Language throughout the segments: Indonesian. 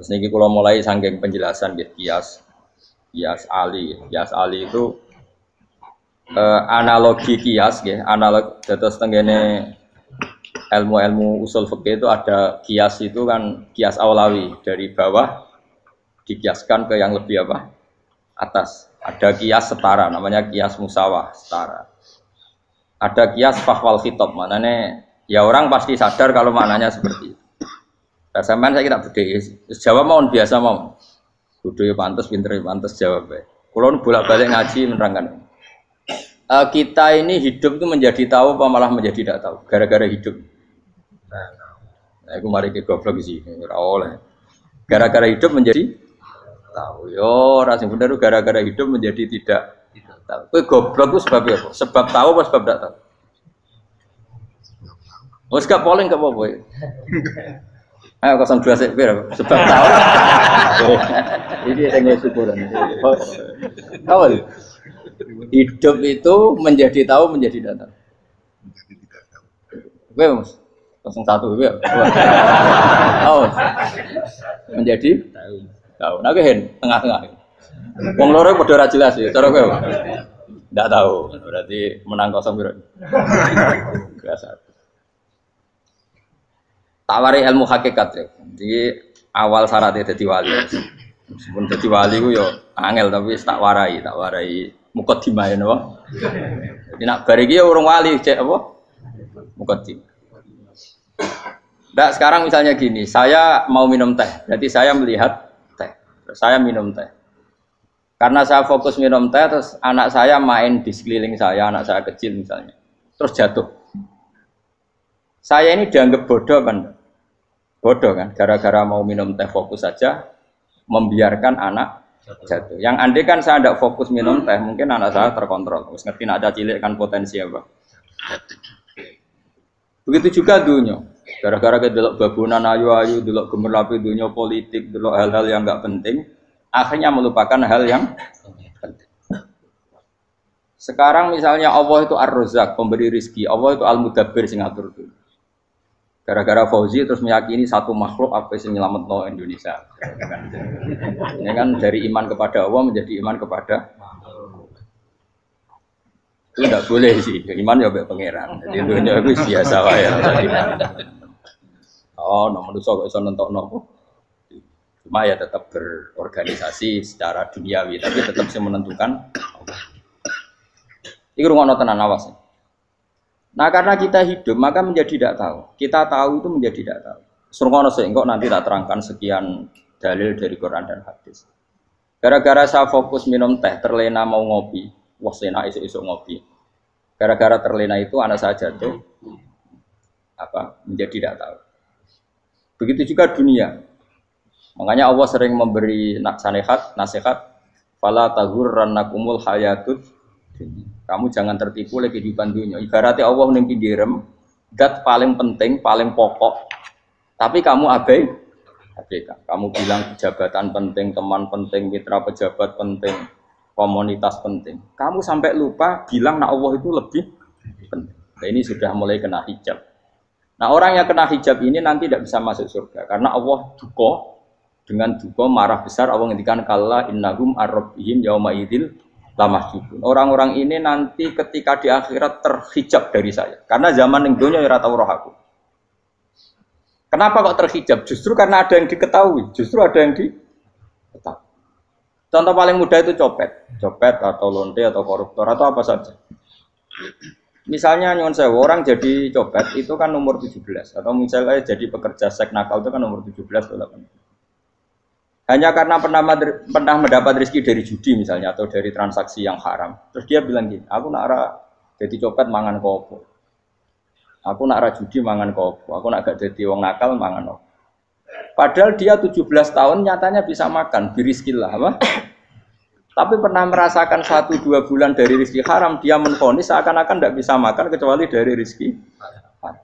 Terus niki kula mulai saking penjelasan nggih kias ali. Kias ali itu analogi kias nggih, analog dados tenggene ilmu-ilmu usul fikih itu ada kias itu kan kias aulawi dari bawah dikiaskan ke yang lebih apa? Atas. Ada kias setara namanya kias musawah setara. Ada kias fahwal khitab, maknanya ya orang pasti sadar kalau maknanya seperti itu. Sampean saya kira bedhe. Jawab mohon biasa mau. Kudu ya pantes, pinter ya pantes jawab bae. Kulo bolak-balik ngaji menerangkan. Kita ini hidup itu menjadi tahu apa malah menjadi tidak tahu gara-gara hidup. Nah, aku mari ke goblok sih, ora oleh. Gara-gara hidup menjadi tahu. Yo, ora sing bener gara-gara hidup menjadi tidak tahu. Kowe goblok itu sebab apa? Sebab tahu apa sebab tidak tahu? Wes gak polling gak apa-apa. Ayo 02 sik pira sebab tahu. Ini sing syukuran. Tahu. Hidup itu menjadi tahu menjadi tidak tahu. Kowe Mas 01 kowe. Oh. Menjadi tahu. Nah kowe tengah-tengah. Wong loro padha ora jelas ya, cara kowe. Ndak tahu. Berarti menang 0 pira. Biasa. Tawari ilmu hakikat ya. Jadi awal syaratnya jadi wali. Meskipun jadi wali ku yo angel tapi tak warai mukadimah ya napa. Jadi nak bar iki ya urung wali cek apa? Mukadimah. Ndak sekarang misalnya gini, saya mau minum teh. Berarti saya melihat teh. Saya minum teh. Karena saya fokus minum teh terus anak saya main di sekeliling saya, anak saya kecil misalnya. Terus jatuh. Saya ini dianggap bodoh kan? Bodoh kan, gara-gara mau minum teh fokus saja, membiarkan anak jatuh. Yang andai kan saya tidak fokus minum teh, mungkin anak saya terkontrol. Terus ngerti nak ada cilik kan potensi apa. Begitu juga dunia. Gara-gara delok babunan ayu-ayu, delok gemerlapi dunia politik, delok hal-hal yang enggak penting, akhirnya melupakan hal yang penting. Sekarang misalnya Allah itu Ar-Razzaq, pemberi rizki, Allah itu Al-Mudabbir sing ngatur dunia. Gara-gara Fauzi terus meyakini satu makhluk apa yang nyelametno Indonesia. Ini kan dari iman kepada Allah menjadi iman kepada itu tidak boleh sih. Iman ya mbek pangeran. Jadi dunia itu biasa wae. Oh, nomor manusia kok iso nentokno. Cuma ya tetap berorganisasi secara duniawi, tapi tetap sih menentukan. Iki rungono tenan awas. Nah karena kita hidup maka menjadi tidak tahu. Kita tahu itu menjadi tidak tahu. Surungono sih, engkau nanti tak terangkan sekian dalil dari Quran dan hadis. Gara-gara saya fokus minum teh, terlena mau ngopi, wah sena isu-isu ngopi. Gara-gara terlena itu anak saya jatuh, menjadi tidak tahu. Begitu juga dunia. Makanya Allah sering memberi nasihat, fala taghurrannakumul hayatud. Kamu jangan tertipu oleh kehidupan dunia. Ibaratnya Allah ning pinggirem, dat paling penting, paling pokok. Tapi kamu abaikan. Kamu bilang jabatan penting, teman penting, mitra pejabat penting, komunitas penting. Kamu sampai lupa bilang nak Allah itu lebih penting. Nah, ini sudah mulai kena hijab. Nah, orang yang kena hijab ini nanti tidak bisa masuk surga karena Allah dengan duka marah besar. Allah ngendikan kalla innahum ar-rabbihim yauma idzil lamahjubun. Orang-orang ini nanti ketika di akhirat terhijab dari saya. Karena zaman ning donya ora tau roh aku. Kenapa kok terhijab? Justru karena ada yang diketahui, justru ada yang diketahui. Contoh paling mudah itu copet atau lonte atau koruptor atau apa saja. Misalnya nyuwun sewu orang jadi copet itu kan umur 17 atau misalnya jadi pekerja seks nakal itu kan umur 17 atau 18. Hanya karena pernah mendapat rezeki dari judi misalnya atau dari transaksi yang haram. Terus dia bilang gini, aku nak jadi copet mangan kopo. Aku nak judi mangan kopo. Aku nak gak jadi wong nakal mangan kopo. Padahal dia 17 tahun nyatanya bisa makan, birizkillah apa? Tapi pernah merasakan 1-2 bulan dari rezeki haram, dia menvonis seakan-akan tidak bisa makan kecuali dari rezeki haram.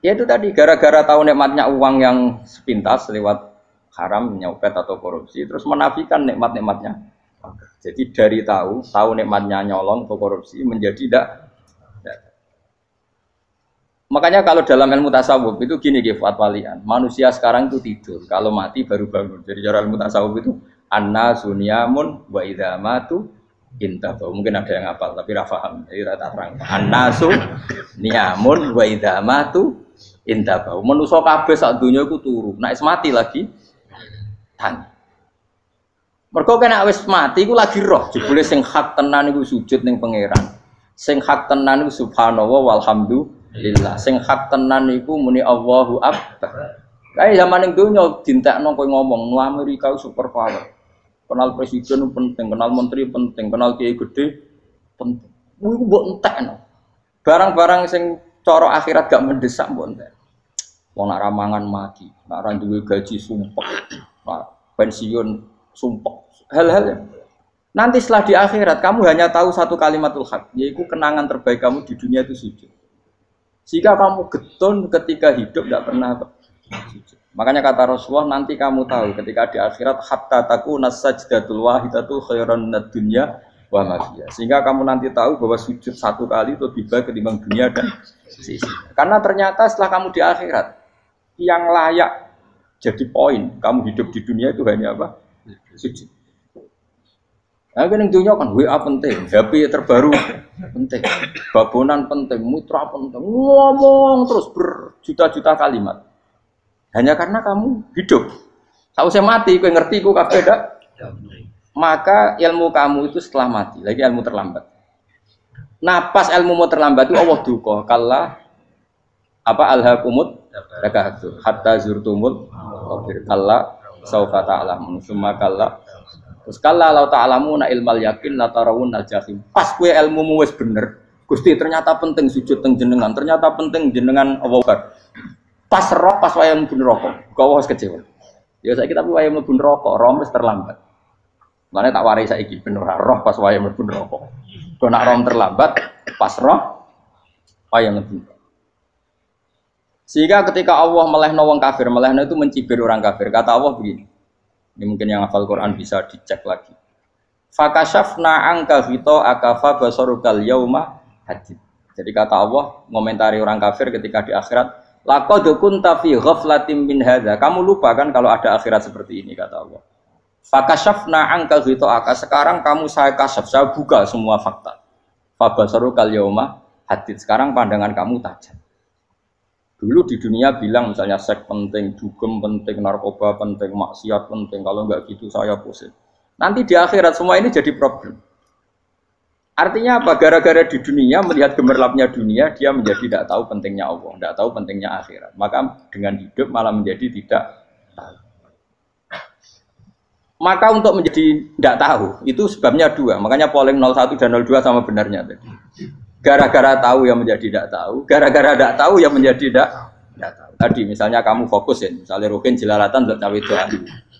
Ya itu tadi gara-gara tahu nikmatnya uang yang sepintas lewat haram, nyopet atau korupsi, terus menafikan nikmat-nikmatnya. Jadi dari tahu nikmatnya nyolong atau korupsi menjadi tidak. Makanya kalau dalam ilmu tasawuf itu gini Fuad Walian, manusia sekarang itu tidur, kalau mati baru bangun. Jadi cara ilmu tasawuf itu anna sunyamun wa idza matu intahu. Mungkin ada yang hafal tapi ra paham. Jadi rata terang. Anna sunyamun wa idza matu intahu. Manusa kabeh sak donya iku turu. Nek mati lagi tangi. Mergo kena wis mati iku lagi roh, jebule sing hak tenan iku sujud ning pangeran. Sing hak tenan iku subhanallah walhamdulillah. Sing hak tenan iku muni Allahu akbar. Kae zaman ning donya dintekno kowe ngomong nu Amerika super power. Kenal presiden penting, kenal menteri penting, kenal kiai gede penting. Iku mbok entekno. Barang-barang sing cara akhirat gak mendesak mbok entek. Wong nek ramangan mati, nek ora duwe gaji sumpek. Pensiun sumpek. Hal-hal nanti setelah di akhirat kamu hanya tahu satu kalimatul haq, yaitu kenangan terbaik kamu di dunia itu sujud. Jika kamu getun ketika hidup tidak pernah sujud. Makanya kata Rasulullah nanti kamu tahu ketika di akhirat hatta takuna sajdatul wahidatu khairan minad dunya wa ma fiha. Sehingga kamu nanti tahu bahwa sujud satu kali itu lebih baik ketimbang dunia dan sisinya. Karena ternyata setelah kamu di akhirat yang layak jadi poin kamu hidup di dunia itu hanya apa? Sujud. Nah, kan yang dunia kan WA penting, HP terbaru penting, babonan penting, mutra penting, ngomong terus berjuta-juta kalimat. Hanya karena kamu hidup. Tahu saya mati, kau ngerti, kau kabeh dak. Maka ilmu kamu itu setelah mati, lagi ilmu terlambat. Nah, pas ilmu mau terlambat itu Allah duka, kalla apa alhaqumut takahatu hatta zurtumul qabir kalla saufa ta'lamun summa kalla. Terus kalla law ta'lamuna ilmal yakin la tarawunnal jahim. Pas kowe ilmumu wis bener, Gusti ternyata penting sujud teng jenengan, ternyata penting jenengan Allah Akbar. Pas roh pas wayang mlebu neraka, kok wis kecewa. Ya saiki tapi wayang mlebu neraka, roh wis terlambat. Mane tak warai saiki ben ora roh pas wayang mlebu neraka. Kok nak roh terlambat, pas roh wayang mlebu. Sehingga ketika Allah melehno wong kafir, melehno itu mencibir orang kafir. Kata Allah begini. Ini mungkin yang hafal Quran bisa dicek lagi. Fakashafna angka hito akafa basarukal yauma hadid. Jadi kata Allah ngomentari orang kafir ketika di akhirat, laqad kunta fi ghaflatin min hadza. Kamu lupa kan kalau ada akhirat seperti ini kata Allah. Fakashafna angka hito aka. Sekarang kamu saya kasaf, saya buka semua fakta. Fa basarukal yauma hadid. Sekarang pandangan kamu tajam. Dulu di dunia bilang misalnya seks penting, dugem penting, narkoba penting, maksiat penting. Kalau enggak gitu saya pusing. Nanti di akhirat semua ini jadi problem. Artinya apa? Gara-gara di dunia melihat gemerlapnya dunia, dia menjadi tidak tahu pentingnya Allah, tidak tahu pentingnya akhirat. Maka dengan hidup malah menjadi tidak tahu. Maka untuk menjadi tidak tahu itu sebabnya dua. Makanya polling 01 dan 02 sama benarnya tadi. Gara-gara tahu yang menjadi tidak tahu, gara-gara tidak tahu yang menjadi tidak tahu. Tadi misalnya kamu fokus ya, misalnya Rukin jelalatan untuk cawe itu,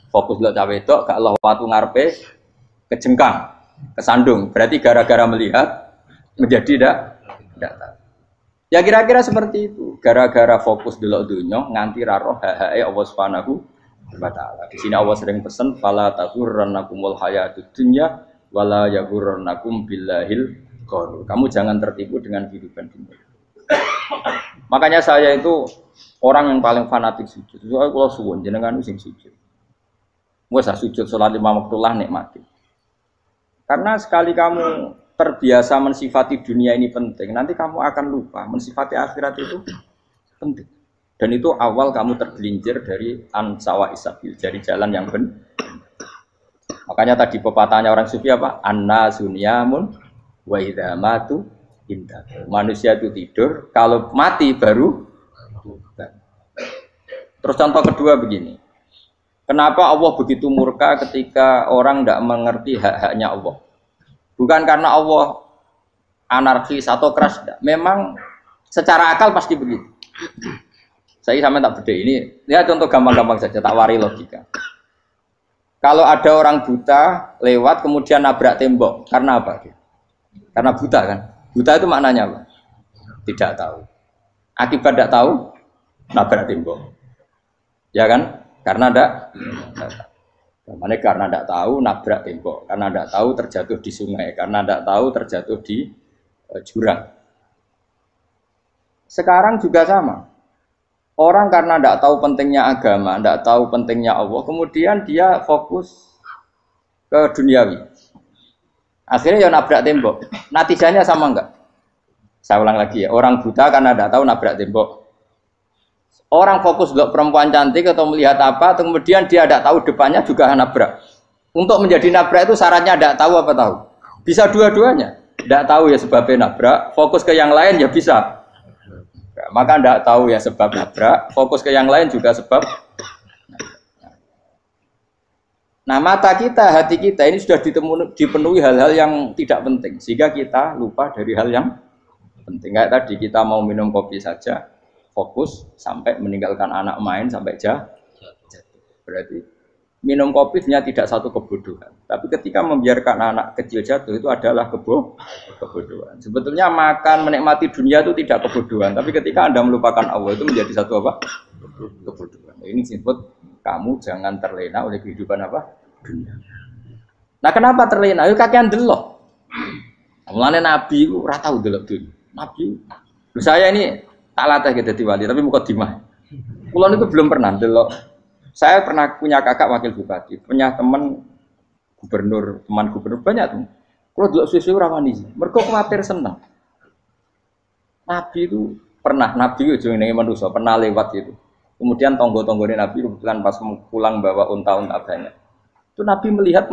fokus untuk cawe itu, gak Allah waktu ngarepe kejengkang, kesandung. Berarti gara-gara melihat menjadi tidak tahu. Ya kira-kira seperti itu. Gara-gara fokus delok dunya nganti raro hae Allah Subhanahu wa taala. Di sini Allah sering pesan fala taghurrannakumul hayatud dunya wala yaghurrannakum billahil. Kamu jangan tertipu dengan kehidupan dunia. Makanya saya itu orang yang paling fanatik sujud. Soalnya kalau suwun jenengan sing sujud. Wes sujud salat 5 waktu lah nikmati. Karena sekali kamu terbiasa mensifati dunia ini penting, nanti kamu akan lupa mensifati akhirat itu penting. Dan itu awal kamu tergelincir dari ansawa isabil, dari jalan yang benar. Makanya tadi pepatahnya orang sufi apa? Anna sunyamun wa idza matu indah. Manusia itu tidur, kalau mati baru. Terus contoh kedua begini. Kenapa Allah begitu murka ketika orang tidak mengerti hak-haknya Allah? Bukan karena Allah anarkis atau keras, tidak. Memang secara akal pasti begitu. Saya sampai tak beda ini. Lihat contoh gampang-gampang saja, tak wari logika. Kalau ada orang buta lewat kemudian nabrak tembok, karena apa? Karena buta kan? Buta itu maknanya apa? Tidak tahu. Akibat tidak tahu, nabrak tembok. Ya kan? Karena tidak tahu. Karena tidak tahu, nabrak tembok. Karena tidak tahu, terjatuh di sungai. Karena tidak tahu, terjatuh di jurang. Sekarang juga sama. Orang karena tidak tahu pentingnya agama, tidak tahu pentingnya Allah, kemudian dia fokus ke duniawi. Akhirnya ya nabrak tembok. Natijanya sama enggak? Saya ulang lagi ya, orang buta karena tidak tahu nabrak tembok. Orang fokus untuk perempuan cantik atau melihat apa, kemudian dia tidak tahu depannya juga nabrak. Untuk menjadi nabrak itu syaratnya tidak tahu apa tahu. Bisa dua-duanya. Tidak tahu ya sebabnya nabrak, fokus ke yang lain ya bisa. Maka tidak tahu ya sebab nabrak, fokus ke yang lain juga sebab. Nah mata kita, hati kita ini sudah dipenuhi hal-hal yang tidak penting. Sehingga kita lupa dari hal yang penting. Kayak tadi kita mau minum kopi saja, fokus sampai meninggalkan anak main sampai jatuh. Berarti minum kopi sebenarnya tidak satu kebodohan. Tapi ketika membiarkan anak kecil jatuh itu adalah kebodohan. Sebetulnya makan, menikmati dunia itu tidak kebodohan. Tapi ketika Anda melupakan Allah itu menjadi satu apa? Kebodohan. Ini disebut kamu jangan terlena oleh kehidupan apa? Dunia. Nah kenapa terlena? Itu kakean delok. Mulane Nabi itu ora tau delok dunia. Nabi, saya ini tak latih gitu di wali, tapi mukadimah. Kulon itu belum pernah delok. Saya pernah punya kakak wakil bupati, punya teman gubernur banyak tuh. Kalau delok susu rawani, mereka khawatir senang. Nabi itu pernah, Nabi itu jenenge manusia, pernah lewat itu. Kemudian tonggo-tonggone Nabi kebetulan pas pulang bawa unta-unta banyak. Itu Nabi melihat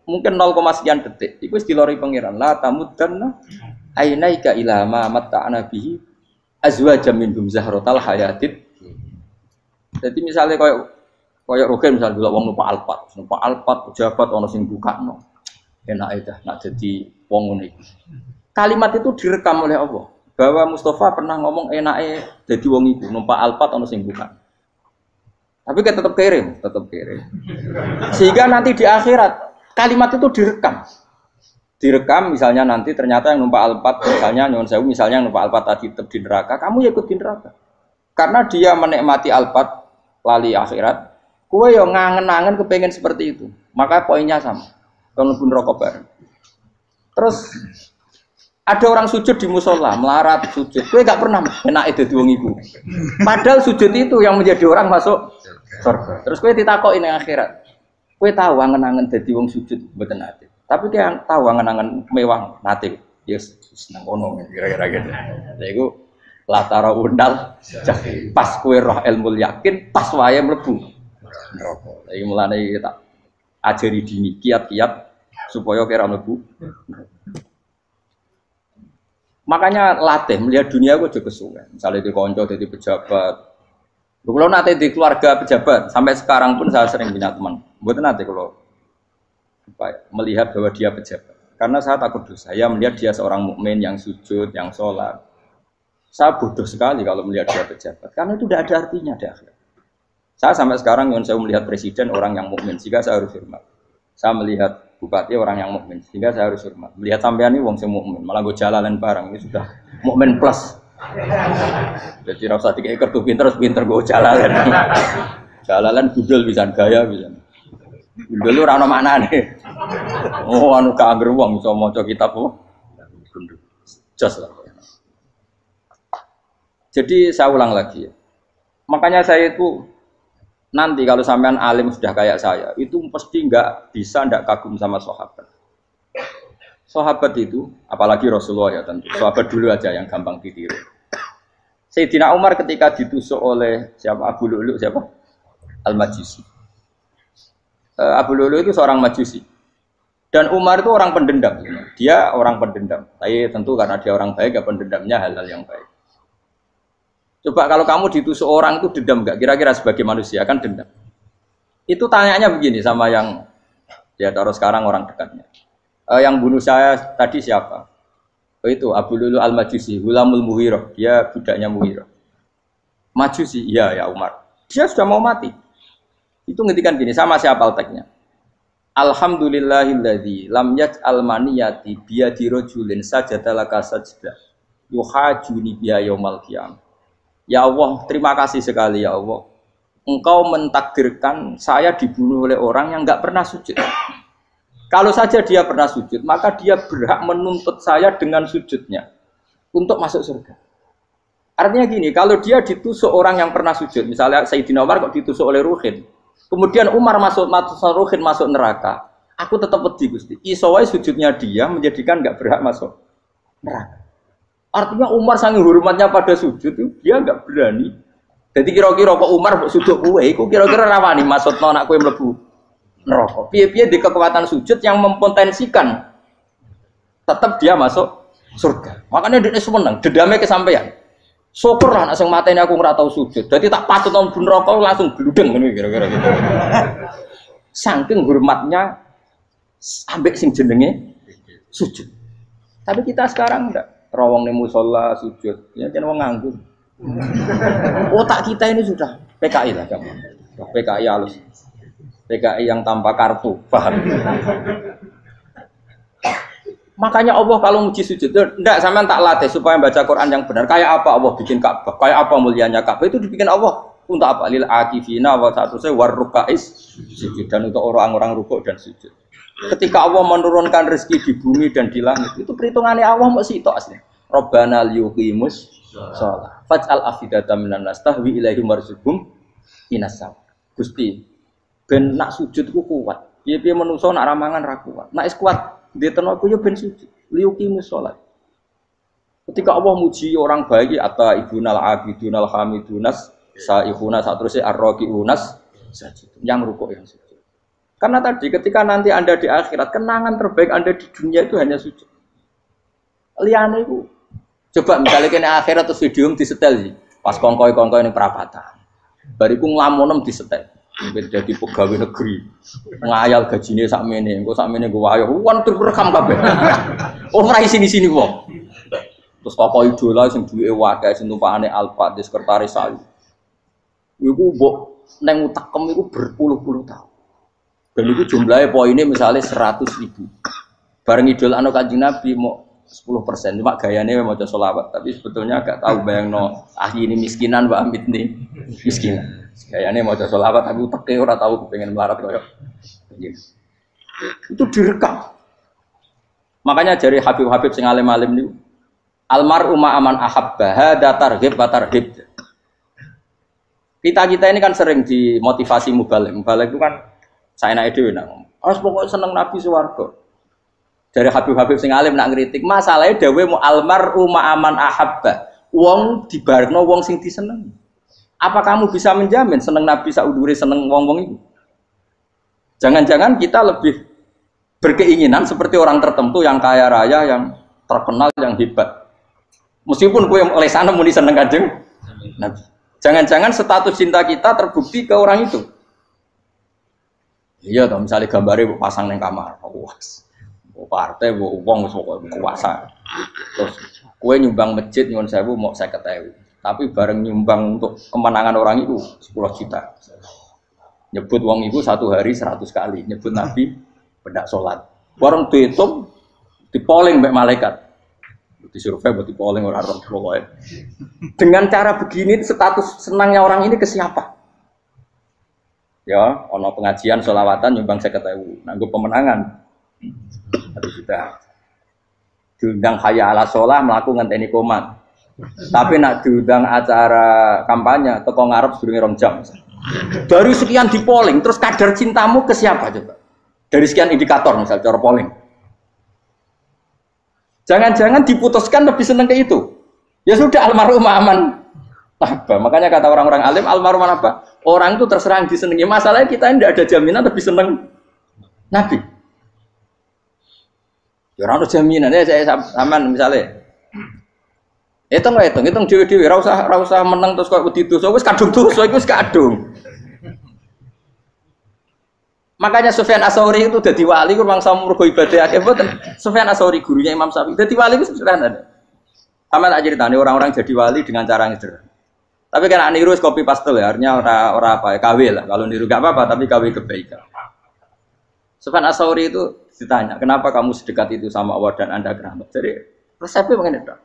mungkin 0, sekian detik. Itu dilori pangeran. La tamuddanna ainaika ila ma matta'na bihi azwajam minhum zahratal hayatid. Jadi misalnya kayak Rogen misalnya dulu wong numpak Alphard pejabat ono sing bukakno. Enak aja nak jadi wong ngene iki. Kalimat itu direkam oleh Allah bahwa Mustafa pernah ngomong enake dadi wong iku numpak Alphard ono sing bukan. Tapi kan tetap kirim. Sehingga nanti di akhirat kalimat itu direkam misalnya nanti ternyata yang numpak Alphard misalnya nyuwun sewu misalnya yang numpak Alphard tadi tetap di neraka, kamu ya ikut di neraka. Karena dia menikmati Alphard lali akhirat, kowe yo ngangen-angen kepengen seperti itu. Maka poinnya sama. Kalau pun rokok bareng. Terus ada orang sujud di musola, melarat sujud. Kowe gak pernah enak dadi wong iku. Padahal sujud itu yang menjadi orang masuk surga. Terus kowe ditakoki ning akhirat. Kowe tahu angen-angen dadi wong sujud mboten nate. Tapi dia tahu angen-angen mewah nate. Yes, seneng kono kira-kira gitu. Lha iku latara undal pas kowe roh ilmu yakin pas wae mlebu neraka. Iki mulane tak ajari dini kiat-kiat supaya kira mlebu. Makanya latih melihat dunia gue juga kesuwen. Misalnya di konco, di pejabat. Kalau nanti di keluarga pejabat, sampai sekarang pun saya sering punya teman. Buat nanti kalau melihat bahwa dia pejabat, karena saya takut dosa. Saya melihat dia seorang mukmin yang sujud, yang sholat. Saya bodoh sekali kalau melihat dia pejabat, karena itu tidak ada artinya di akhirat. Saya sampai sekarang yang saya melihat presiden orang yang mukmin, sehingga saya harus hormat. Saya melihat bupati orang yang mukmin, sehingga saya harus hormat. Melihat sampean ini wong sing mukmin, malah gue jalalan barang ini sudah mukmin plus. Jadi rasa tiga ekor tuh pinter gue jalalan. Jalalan gudul bisa gaya bisa. Gudul lu rano mana nih? Oh anu kager wong bisa maca kitab kok. Jos lah. Jadi saya ulang lagi ya. Makanya saya itu nanti kalau sampean alim sudah kayak saya, itu pasti nggak kagum sama sahabat. Sahabat itu, apalagi Rasulullah ya tentu. Sahabat dulu aja yang gampang ditiru. Sayyidina Umar ketika ditusuk oleh siapa Abu Lu'lu siapa? Al-Majusi. Abu Lu'lu itu seorang Majusi. Dan Umar itu orang pendendam. Dia orang pendendam. Tapi tentu karena dia orang baik, ya pendendamnya hal-hal yang baik. Coba kalau kamu ditusuk orang itu dendam enggak? Kira-kira sebagai manusia kan dendam. Itu tanyanya begini sama yang ya taruh sekarang orang dekatnya. Yang bunuh saya tadi siapa? Itu Abu Lulu Al-Majusi, Hulamul Muhirah. Dia budaknya Muhirah. Majusi, iya ya Umar. Dia sudah mau mati. Itu ngetikan gini, sama siapa alteknya? Alhamdulillahilladzi lam yaj'al maniyati biyadi rajulin sajadalaka sajdah yuhajuni biya yaumal qiyamah. Ya Allah, terima kasih sekali ya Allah. Engkau mentakdirkan saya dibunuh oleh orang yang enggak pernah sujud. Kalau saja dia pernah sujud, maka dia berhak menuntut saya dengan sujudnya untuk masuk surga. Artinya gini, kalau dia ditusuk orang yang pernah sujud, misalnya Sayyidina Umar kok ditusuk oleh Ruhin, kemudian Umar masuk Ruhin masuk neraka, aku tetap wedi Gusti. Iso wae sujudnya dia menjadikan enggak berhak masuk neraka. Artinya Umar sangat hormatnya pada sujud itu dia enggak berani. Jadi kira-kira kok Umar sujud kowe, iku kira-kira rawani maksudno anak kowe mlebu neraka. Piye-piye di kekuatan sujud yang mempotensikan tetap dia masuk surga. Makanya dia seneng, dendamnya kesampaian. Syukur lah, nak mateni aku nggak tahu sujud. Jadi tak patut nang neraka langsung bludeng ngene kira-kira gitu. Saking hormatnya ambek sing jenenge sujud. Tapi kita sekarang enggak. Rawong ning musala sujud, ya jeneng wong nganggur. Otak kita ini sudah PKI lah kamu. PKI halus. PKI yang tanpa kartu, paham? Makanya Allah kalau muji sujud, enggak sampean tak latih supaya baca Quran yang benar. Kayak apa Allah bikin Ka'bah? Kayak apa mulianya Ka'bah? Itu dibikin Allah untuk apa? Lil akifina wa satusai warrukais sujud, dan untuk orang-orang rukuk dan sujud. Ketika Allah menurunkan rezeki di bumi dan di langit, itu perhitungannya Allah mau sitok asli. Rabbana liyuqimus shalah. Faj'al afidatan minan nas tahwi ilaihim warzuqhum inasam. Gusti, ben nak sujud ku kuat. Piye-piye menungso nak ramangan ra kuat. Nak is kuat di tenaga yo ben sujud, liyuqimus shalah. Ketika Allah muji orang baik, atta ibunal abidunal hamidunas saihuna satruse arraqiunas sajid. Yang rukuk yang sujud. Karena tadi ketika nanti Anda di akhirat, kenangan terbaik Anda di dunia itu hanya sujud. Liyane iku coba misalnya kene akhirat terus video disetel sih. Pas kongkoi-kongkoi ning perapatan. Bariku nglamunem disetel. Beda di pegawai negeri, ngayal gajinya sakmene, engko sakmene gue ayo, wan terekam kabeh. Oh rai sini wong. Terus tokoh idola sing duwe wadah sing tumpakane Alfa di sekretaris saya. Iku mbok neng utakem iku berpuluh-puluh tahun. Dan itu jumlahnya poinnya misalnya 100.000. Bareng idolane Kanjeng Nabi mau 10%, cuma gayanya maca sholawat, tapi sebetulnya agak tahu bayangno ini miskinan Mbak Amit nih miskinan. Kayaknya mau coba sholawat, aku teke ora tahu pengen melarat koyo. Itu direkam. Makanya dari Habib-habib sing alim-alim niku, almar'u ma'aman ahabba hada targhib wa tarhib. Kita ini kan sering dimotivasi mubaligh. Mubaligh itu kan saya naik dhewe nak ngomong. Harus pokoknya seneng Nabi swarga. Dari Habib-habib sing alim nak ngritik, masalahnya dawuh mu almar'u ma'aman ahabba. Wong dibarno wong sing disenengi. Apa kamu bisa menjamin seneng Nabi saudure seneng wong-wong itu? Jangan-jangan kita lebih berkeinginan seperti orang tertentu yang kaya raya, yang terkenal, yang hebat. Meskipun kue oleh sana muni seneng Kanjeng Nabi. Jangan-jangan status cinta kita terbukti ke orang itu. Iya toh, misalnya gambarnya pasang neng kamar, puas. Partai, uang, kuasa. Terus kue nyumbang masjid nyuwun sewu mau 50.000. Tapi bareng nyumbang untuk kemenangan orang itu 10 juta. Nyebut wong itu satu hari 100 kali. Nyebut Nabi pendak sholat. Bareng dihitung, dipoling mbak malaikat. Disurvei buat dipoling orang-orang pokoknya. Dengan cara begini status senangnya orang ini ke siapa? Ya, ono pengajian sholawatan nyumbang 50.000. Nanggup pemenangan. 1 juta. Diundang hayya ala sholah melakukan ngenteni komat. Tapi nak diundang acara kampanye teko ngarep sedurunge 2 jam. Dari sekian di polling, terus kadar cintamu ke siapa coba? Dari sekian indikator misal cara polling. Jangan-jangan diputuskan lebih seneng ke itu. Ya sudah almarhum aman. Apa? Makanya kata orang-orang alim almarhum apa? Orang itu terserah disenangi. Masalahnya kita tidak ada jaminan lebih seneng Nabi. Ya orang ada jaminan ya saya aman misalnya. Hitung dewi-dewi, ra usah menang terus kok wedi dosa, wis kadung dosa iku wis kadung. Makanya Sufyan Ats-Tsauri itu dadi wali ku mangsa mergo ibadah akeh mboten. Sufyan Ats-Tsauri gurunya Imam Syafi'i. Dadi wali itu sederhana. Sama tak ceritane orang-orang jadi wali dengan cara yang sederhana. Tapi kan niru copy paste ya, artinya ora apa ya, KW lah. Kalau niru gak apa-apa, tapi KW kebaikan. Sufyan Ats-Tsauri itu ditanya, "Kenapa kamu sedekat itu sama Allah dan Anda keramat?" Jadi resepnya begini, Dok.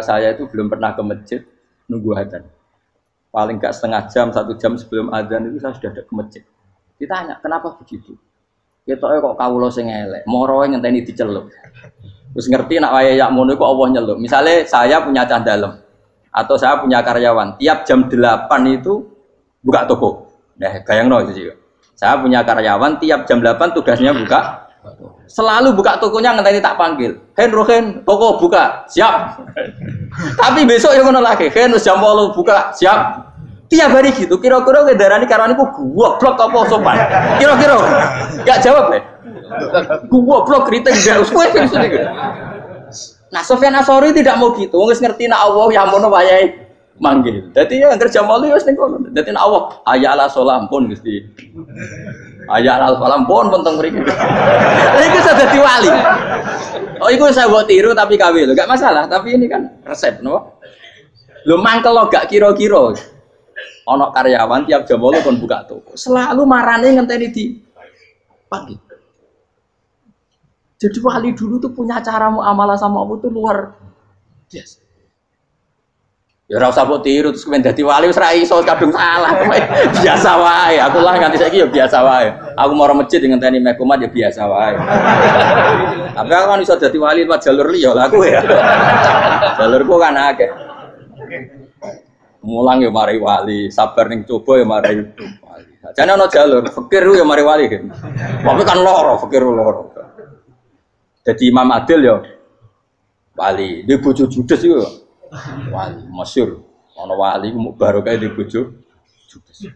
Saya itu belum pernah ke masjid nunggu adzan. Paling enggak setengah jam, 1 jam sebelum adzan itu saya sudah ada ke masjid. Ditanya, kenapa begitu? Ketoke kok kawula sing elek, moroe ngenteni dicelup. Terus ngerti nak wayahe yak ngono iku Allah nyeluk. Misale saya punya cah dalem. Atau saya punya karyawan, tiap jam 8 itu buka toko. Nah, bayangno itu juga. Saya punya karyawan, tiap jam 8 tugasnya buka. Selalu buka tokonya ngenteni tak panggil. Hen Rohen, toko buka, siap. Tapi besok yang ngono lagi, Hen jam 8 buka, siap. Tiap hari gitu, kira-kira kendaraan karyawan itu goblok apa sopan? Kira-kira enggak jawab deh. Goblok kritik enggak usah gitu. Nah, Sofyan Asori tidak mau gitu. Wong ngerti nak Allah ya mono wayahe manggil. Dadi ya anggere jam 8 wis ning kono. Dadi nak Allah hayya ala sholat pun Gusti. Hayya ala sholat pun teng mriki. Iku sudah dadi wali. Oh, iku saya buat tiru tapi kawe lho. Enggak masalah, tapi ini kan resep napa? Lho mangkel lo gak kira-kira. Ana karyawan tiap jam 8 kon buka toko. Selalu marane ngenteni di pagi. Jadi wali dulu tuh punya cara muamalah sama Allah tuh luar biasa. Ya ora usah mbok tiru terus kemen dadi wali wis ra iso kadung salah. Biasa wae. Aku lah nganti saiki ya biasa wae. Aku mau masjid ngenteni mek umat ya biasa wae. Tapi aku kan iso dadi wali lewat jalur liya lah aku ya. Jalurku kan akeh. Mulang ya mari wali, sabar ning coba ya mari wali. Jane ana jalur fikir ya mari wali. Tapi kan loro, fikir loro. Jadi Imam Adil ya wali, di bojo judes itu wali, masyhur. Ana wali ku barokah di bojo judes.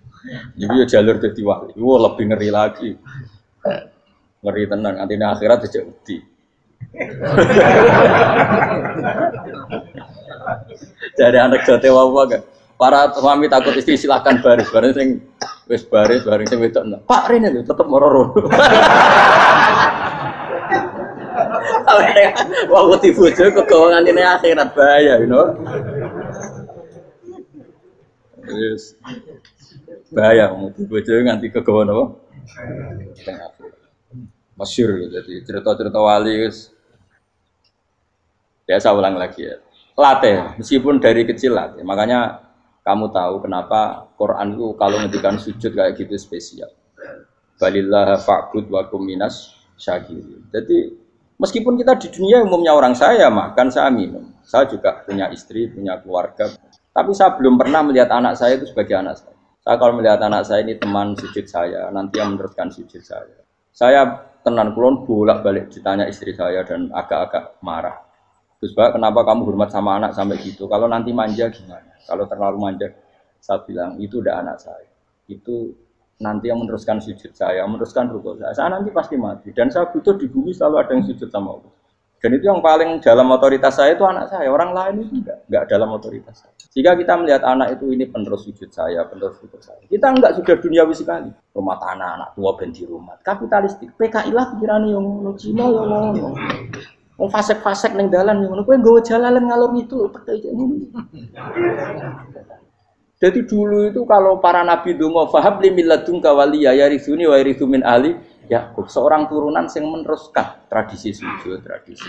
Jadi ya jalur dadi wali. Wah lebih ngeri lagi. Ngeri tenan, nanti akhirat aja wedi. Dari anak jote apa gak? Para suami takut istri silakan baris, bareng sing wis baris, bareng sing wedok. Pak Rene lho tetep moro-moro. Wah, di bojo kegawangan ini akhirat bahaya, you know. Yes. Bahaya, di bojo nganti kegawan apa? Masyhur gitu. Jadi cerita-cerita wali wis. Ya saya ulang lagi ya. Latih, meskipun dari kecil latih. Makanya kamu tahu kenapa Quran itu kalau ngendikan sujud kayak gitu spesial. Balillah fa'bud wa kum minas syakirin. Jadi meskipun kita di dunia umumnya orang saya makan, saya minum. Saya juga punya istri, punya keluarga. Tapi saya belum pernah melihat anak saya itu sebagai anak saya. Saya kalau melihat anak saya ini teman sujud saya, nanti yang meneruskan sujud saya. Saya tenan kulon bolak-balik ditanya istri saya dan agak-agak marah. Terus Pak, kenapa kamu hormat sama anak sampai gitu? Kalau nanti manja gimana? Kalau terlalu manja, saya bilang itu udah anak saya. Itu nanti yang meneruskan sujud saya, meneruskan rukuk saya nanti pasti mati. Dan saya butuh di bumi selalu ada yang sujud sama Allah. Dan itu yang paling dalam otoritas saya itu anak saya. Orang lain itu enggak dalam otoritas saya. Jika kita melihat anak itu ini penerus sujud saya, penerus rukuk saya. Kita enggak sudah duniawi sekali. Rumah tanah, anak tua ben di rumah. Kapitalistik. PKI lah pikirannya yang ngono, Cina yang ngono. Wong fasek-fasek ning dalan yang ngono. Kowe nggawa jalalan ngalor itu PKI ngono. Jadi dulu itu kalau para nabi donga fahab li milladunka waliya yarithuni wa yarithu min ahli Yakub, seorang turunan yang meneruskan tradisi sujud, tradisi.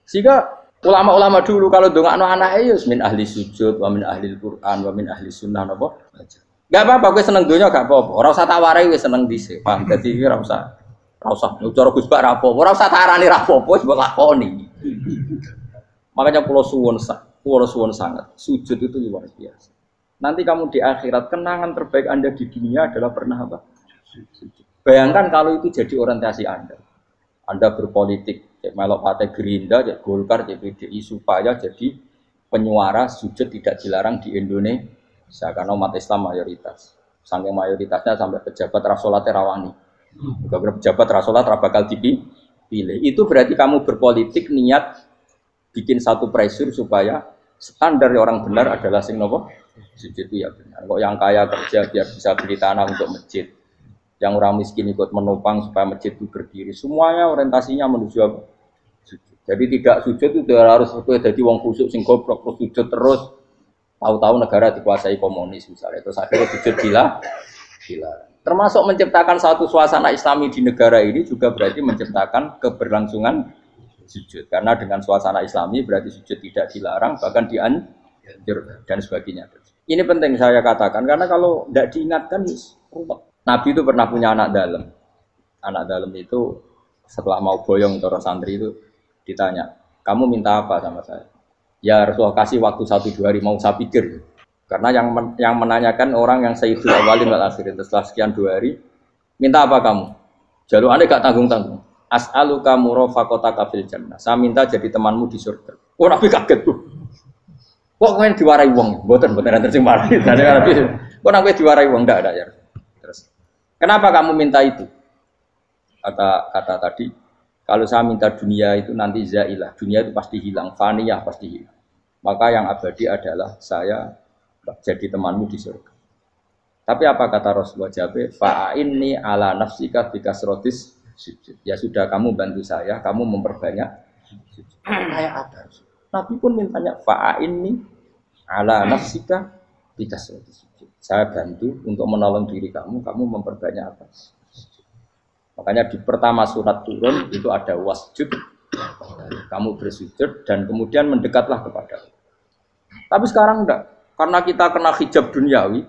Sehingga ulama-ulama dulu kalau dongakno anake ya min ahli sujud, wa min ahli Al-Qur'an, wa min ahli sunnah napa. Enggak apa-apa kowe seneng donya gak apa-apa. Ora usah tak warai wis seneng dhisik. Paham? Dadi ora usah. Ora usah cara Gus Bak ra apa-apa. Ora usah tak arani ra apa-apa wis mbok lakoni. Makanya kula suwun sangat. Sujud itu luar biasa. Nanti kamu di akhirat, kenangan terbaik Anda di dunia adalah pernah apa? Bayangkan kalau itu jadi orientasi Anda. Anda berpolitik, cek melok partai Gerindra, cek Golkar, cek PDI, supaya jadi penyuara sujud tidak dilarang di Indonesia. Karena umat Islam mayoritas. Saking mayoritasnya sampai pejabat rasolat terawani. Juga pejabat rasolat bakal dipilih. Itu berarti kamu berpolitik niat bikin satu pressure supaya standar orang benar adalah sing nopo? Sujud itu ya benar. Kok yang kaya kerja biar bisa beli tanah untuk masjid, yang orang miskin ikut menopang supaya masjid itu berdiri. Semuanya orientasinya menuju apa? Sujud. Jadi tidak sujud itu harus jadi wong khusyuk sing goblok terus sujud terus. Tahu-tahu negara dikuasai komunis misalnya. Terus akhirnya sujud gila. Termasuk menciptakan satu suasana Islami di negara ini juga berarti menciptakan keberlangsungan sujud. Karena dengan suasana Islami berarti sujud tidak dilarang bahkan dianjur dan sebagainya. Ini penting saya katakan karena kalau tidak diingatkan ruwet. Nabi itu pernah punya anak dalam. Anak dalam itu setelah mau boyong toro santri itu ditanya, kamu minta apa sama saya? Ya Rasulullah kasih waktu 1-2 hari mau saya pikir. Karena yang menanyakan orang yang sayyidul awalin wal akhirin. Setelah sekian 2 hari, minta apa kamu? Jaluannya gak tanggung-tanggung. As'aluka murafaqataka fil jannah. Saya minta jadi temanmu di surga. Oh Nabi kaget tuh. Kok kalian diwarai wong? Mboten enten sing mari. Nabi kok Nabi diwarai wong ndak ada ya. Terus kenapa kamu minta itu? Kata tadi, kalau saya minta dunia itu nanti zailah, dunia itu pasti hilang, faniyah pasti hilang. Maka yang abadi adalah saya jadi temanmu di surga. Tapi apa kata Rasulullah Jabir? Fa'inni ala nafsika bikasrotis sujud. Ya sudah kamu bantu saya, kamu memperbanyak sujud. Kayak apa? Nabi pun mintanya fa'inni ala nafsika bikasrotis sujud. Saya bantu untuk menolong diri kamu, kamu memperbanyak apa? Makanya di pertama surat turun itu ada wasjud, kamu bersujud dan kemudian mendekatlah kepada Allah. Tapi sekarang enggak, karena kita kena hijab duniawi,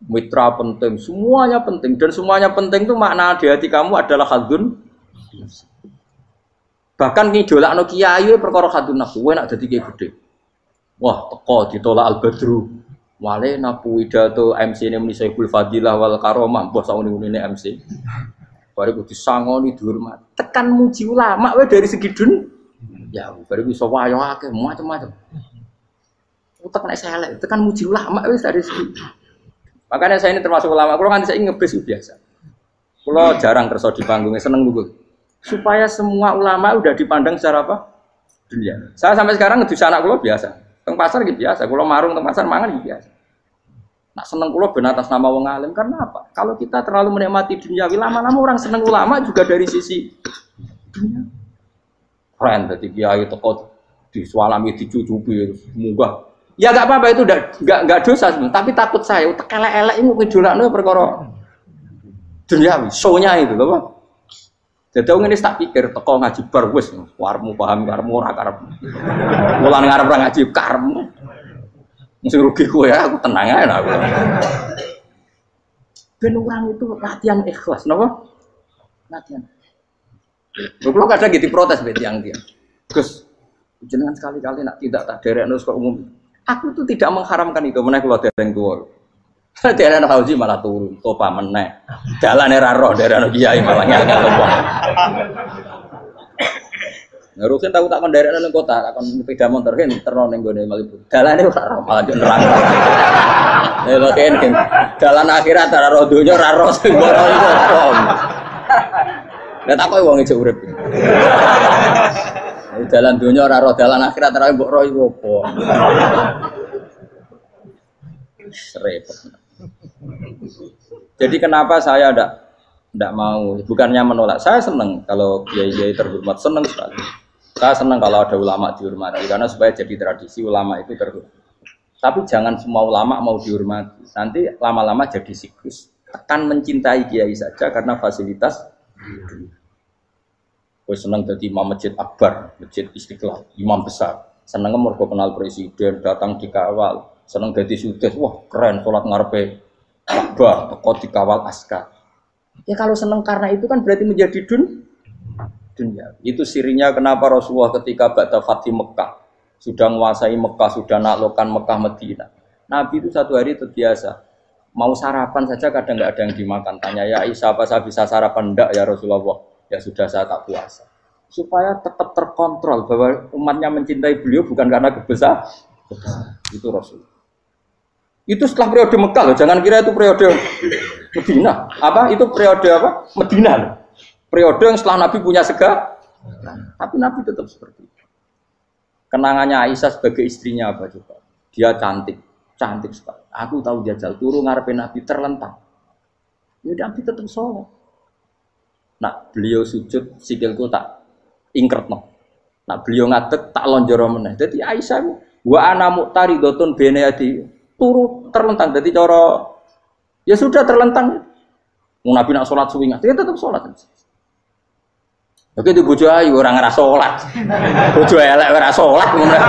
mitra penting, semuanya penting dan semuanya penting itu makna di hati kamu adalah hadun. Bahkan ngidolakno kiai perkara hadun nafsu, kowe nak dadi kiai gede. Wah, teko ditolak al-badru. Wale napu pidato MC ne muni Syekhul Fadilah wal Karomah, mbah sauni-unine MC. Baru disangoni dihormat. Tekan muji ulama wae dari segi ya baru bisa wayo akeh macam-macam. Utek nek selek, tekan muji ulama wis dari segi. Makanya saya ini termasuk ulama, kalau nganti saya ngebes biasa. Kalau jarang kerso di panggungnya seneng dulu. Supaya semua ulama udah dipandang secara apa? Dunia. Saya sampai sekarang ngedus anak kula biasa. Teng pasar gitu biasa. Kalau marung teng pasar mangan gitu biasa. Nak seneng kula ben atas nama wong alim karena apa? Kalau kita terlalu menikmati dunia, lama-lama orang seneng ulama juga dari sisi dunia. Keren tadi kiai teko disualami dicucupi munggah. Ya enggak apa-apa itu enggak dosa sebenarnya, tapi takut saya utek elek-elek ini ngidolakno perkara duniawi, show-nya itu lho, Pak. Jadi wong ini tak pikir teko ngaji bar wis warmu paham karepmu ora karep. Mulan ngarep ora ngaji karepmu. Mesti rugi kowe ya, aku tenang ae aku. Ben orang itu latihan ikhlas, napa? Latihan. Lho kadang gitu protes mbek tiyang-tiyang. Gus, jenengan sekali-kali nak tidak tak derekno kok umum. Aku tuh tidak mengharamkan itu, meneh kula dereng tuwa. Dereng Fauzi malah turun, topa meneh. Dalane ra roh dereng kiai malah ngel-ngel wong. Ngurusin tahu tak kon derekno ning kota, tak kon sepeda motor kan terno ning gone Malibu. Dalane ora roh malah yo nerang. Lha kene dalan akhirat ora roh donya ora roh sing ora iku apa. Lah tak koyo wong ijo urip. Dalan dunia ora roh, dalan akhirat ora mbok roh iku apa. Repot. Jadi kenapa saya ndak mau, bukannya menolak. Saya senang kalau kiai-kiai terhormat, senang sekali. Saya senang kalau ada ulama dihormati karena supaya jadi tradisi ulama itu terhormat. Tapi jangan semua ulama mau dihormati. Nanti lama-lama jadi siklus. Akan mencintai kiai saja karena fasilitas. Gue seneng jadi imam masjid akbar, masjid Istiqlal, imam besar. Seneng mergo kenal presiden, datang dikawal. Seneng jadi sudes, wah keren, sholat ngarepe akbar, teko dikawal askar. Ya kalau seneng karena itu kan berarti menjadi dunia. Itu sirinya kenapa Rasulullah ketika ba'da Fathi Mekah sudah menguasai Mekah, sudah naklukkan Mekah Madinah. Nabi itu satu hari terbiasa. Mau sarapan saja kadang nggak ada yang dimakan. Tanya ya Aisyah, apa saya bisa sarapan? Enggak ya Rasulullah. Ya sudah saya tak puasa. Supaya tetap terkontrol bahwa umatnya mencintai beliau bukan karena kebesaran. Itu Rasul. Itu setelah periode Mekah loh. Jangan kira itu periode Medina. Apa? Itu periode apa? Medina loh. Periode yang setelah Nabi punya segala. Tapi Nabi tetap seperti itu. Kenangannya Aisyah sebagai istrinya apa coba? Dia cantik. Cantik sekali. Aku tahu jajal turu ngarepe Nabi terlentang. Ya Nabi tetap sholat. Nah, beliau sujud sikilku tak ingkretno. Nah, beliau ngadeg tak lonjoro meneh. Dadi Aisyah wa ana muqtaridotun bene adi turu terlentang. Dadi cara ya sudah terlentang. Wong Nabi nak salat suwi dia tetap salat. Oke di bojo ayu ora ngerasa salat. Bojo elek ora salat meneh.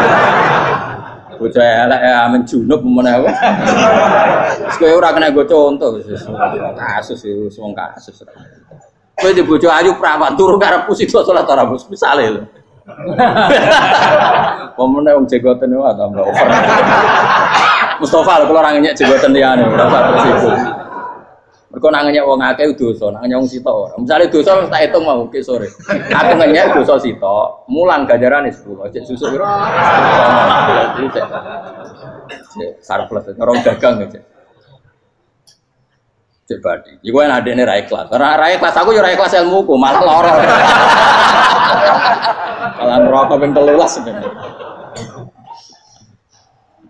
Bojo elek ya menjunub meneh. Wis kowe ora kena go contoh kasus itu wong kasus. Kowe di bojo ayu prawan turu karepku sida salat ora bos misale lho. Omone wong jegoten wae tambah over. Mustofa kalau orang nyek jegoten liyane ora usah tersinggung. Mergo nak nyek wong akeh dosa, nak nyek wong sitok ora. Misale dosa tak hitung mau ke sore. Aku nyek dosa sitok, mulang ganjarane 10. Cek susuk piro? Cek sarplus orang dagang aja. Cek badi. Iku kan adekne ra ikhlas. Ra ikhlas aku yo ra ikhlas ilmuku, malah lara. Malah neraka ping 13 sebenarnya.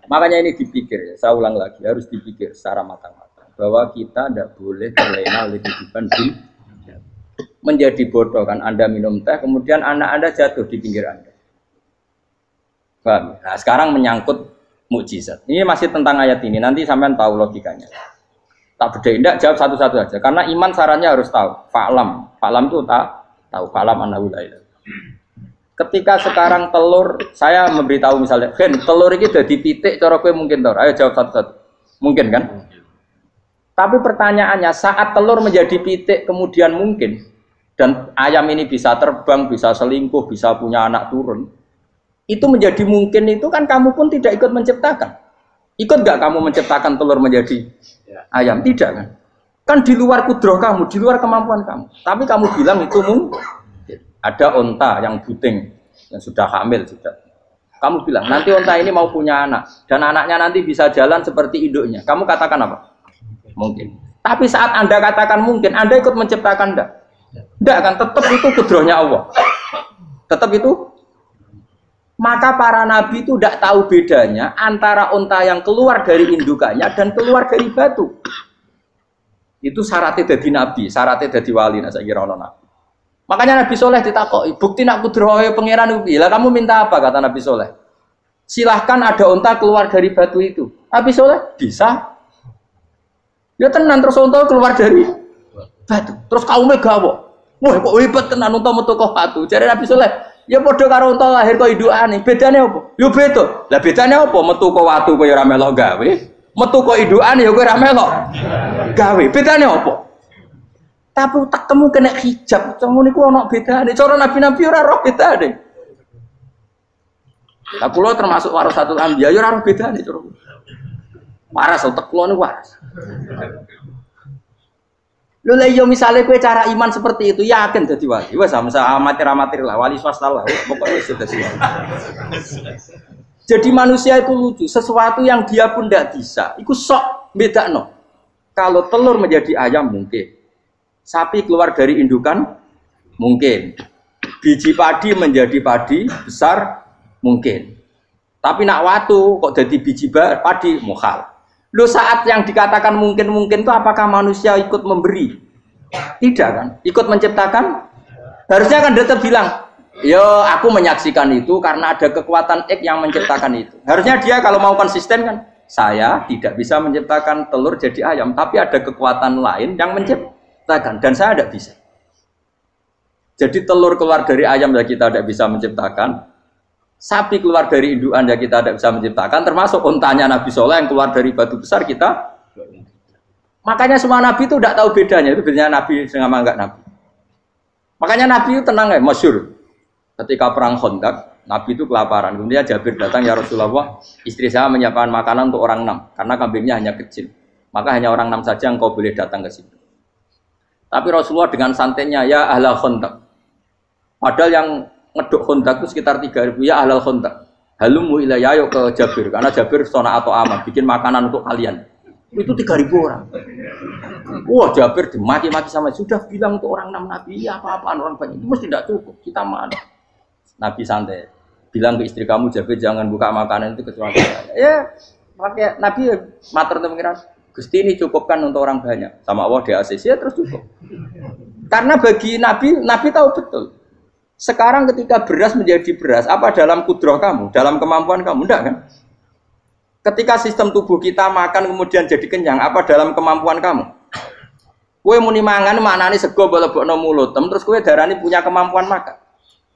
Makanya ini dipikir, saya ulang lagi, harus dipikir secara matang-matang bahwa kita tidak boleh terlena oleh kehidupan dunia. Menjadi bodoh kan Anda minum teh, kemudian anak Anda jatuh di pinggir Anda. Paham? Nah, sekarang menyangkut mukjizat. Ini masih tentang ayat ini, nanti sampean tahu logikanya. Tak beda, tidak jawab satu-satu aja. Karena iman sarannya harus tahu. Fa'lam, fa'lam itu tak tahu. Fa'lam annahu la ilaha. Ketika sekarang telur, saya memberitahu misalnya, Gen, telur ini udah dipitik, cara gue mungkin tahu. Ayo jawab satu-satu. Mungkin kan? Tapi pertanyaannya, saat telur menjadi pitik kemudian mungkin, dan ayam ini bisa terbang, bisa selingkuh, bisa punya anak turun, itu menjadi mungkin itu kan kamu pun tidak ikut menciptakan. Ikut gak kamu menciptakan telur menjadi ayam? Tidak kan? Kan di luar kudroh kamu, di luar kemampuan kamu. Tapi kamu bilang itu mungkin. Ada onta yang buting, yang sudah hamil sudah. Kamu bilang, nanti onta ini mau punya anak. Dan anaknya nanti bisa jalan seperti induknya. Kamu katakan apa? Mungkin. Tapi saat Anda katakan mungkin, Anda ikut menciptakan enggak? Enggak kan? Tetap itu kudrohnya Allah. Tetap itu. Maka para nabi itu tidak tahu bedanya antara onta yang keluar dari indukannya dan keluar dari batu. Itu syaratnya jadi nabi, syaratnya jadi wali. Nah, saya kira orang nabi. Makanya Nabi Soleh ditakoki, bukti nak kudrohe pangeran itu. Lah kamu minta apa kata Nabi Soleh? Silahkan ada onta keluar dari batu itu. Nabi Soleh bisa. Ya tenan terus onta keluar dari batu. Terus kaumnya gawok. Wah kok hebat tenan onta metu kok batu. Jare Nabi Soleh, ya padha karo unta lahir kok indukane. Bedane apa? Yo beda. Lah bedane apa? Metu kok watu kok ya ora melok gawe. Metu kok indukane ya kowe ora melok gawe. Bedane apa? Tapi tak temu kena hijab. Ngono niku ana bedane. Cara nabi-nabi ora roh bedane. Lah kula termasuk warasatul anbiya ya ora roh bedane cara. Waras utek kula niku waras. Lho lah yo misale kowe cara iman seperti itu yakin dadi wali. Wes sampe amatir-amatir lah wali swasta lah pokoknya sudah siap. Jadi manusia itu lucu, sesuatu yang dia pun tidak bisa. Iku sok bedakno. Kalau telur menjadi ayam mungkin. Sapi keluar dari indukan mungkin. Biji padi menjadi padi besar mungkin. Tapi nak watu kok jadi biji padi mukhal. Loh saat yang dikatakan mungkin-mungkin itu apakah manusia ikut memberi? Tidak kan? Ikut menciptakan? Harusnya kan dia bilang, yo aku menyaksikan itu karena ada kekuatan X yang menciptakan itu. Harusnya dia kalau mau konsisten kan, saya tidak bisa menciptakan telur jadi ayam, tapi ada kekuatan lain yang menciptakan. Dan saya tidak bisa. Jadi telur keluar dari ayam ya kita tidak bisa menciptakan. Sapi keluar dari indukan ya kita tidak bisa menciptakan. Termasuk untanya Nabi Soleh yang keluar dari batu besar kita. Makanya semua Nabi itu tidak tahu bedanya. Itu bedanya Nabi sama enggak Nabi. Makanya Nabi itu tenang ya, masyhur. Ketika perang Khandaq, Nabi itu kelaparan. Kemudian Jabir datang, ya Rasulullah, istri saya menyiapkan makanan untuk orang 6. Karena kambingnya hanya kecil. Maka hanya orang 6 saja yang kau boleh datang ke situ. Tapi Rasulullah dengan santainya, ya ahlal Khandaq. Padahal yang ngeduk Khandaq itu sekitar 3.000, ya ahlal Khandaq. Halumu ilayya, ayo ke Jabir. Karena Jabir sona atau aman, bikin makanan untuk kalian. Itu 3.000 orang. Wah Jabir dimaki-maki sama, sudah bilang untuk orang 6 Nabi, ya apa-apaan orang banyak. Itu mesti tidak cukup, kita mana. Nabi santai. Bilang ke istri kamu, Jabir jangan buka makanan itu kecuali saya. Ya, makanya Nabi matur pengiran. Gusti ini cukupkan untuk orang banyak. Sama Allah di ACC ya terus cukup. Karena bagi Nabi, Nabi tahu betul. Sekarang ketika beras menjadi beras, apa dalam kudroh kamu? Dalam kemampuan kamu? Enggak kan? Ketika sistem tubuh kita makan kemudian jadi kenyang, apa dalam kemampuan kamu? Kue muni mangan maknane sego bolebokno mulut, terus kue darani punya kemampuan makan.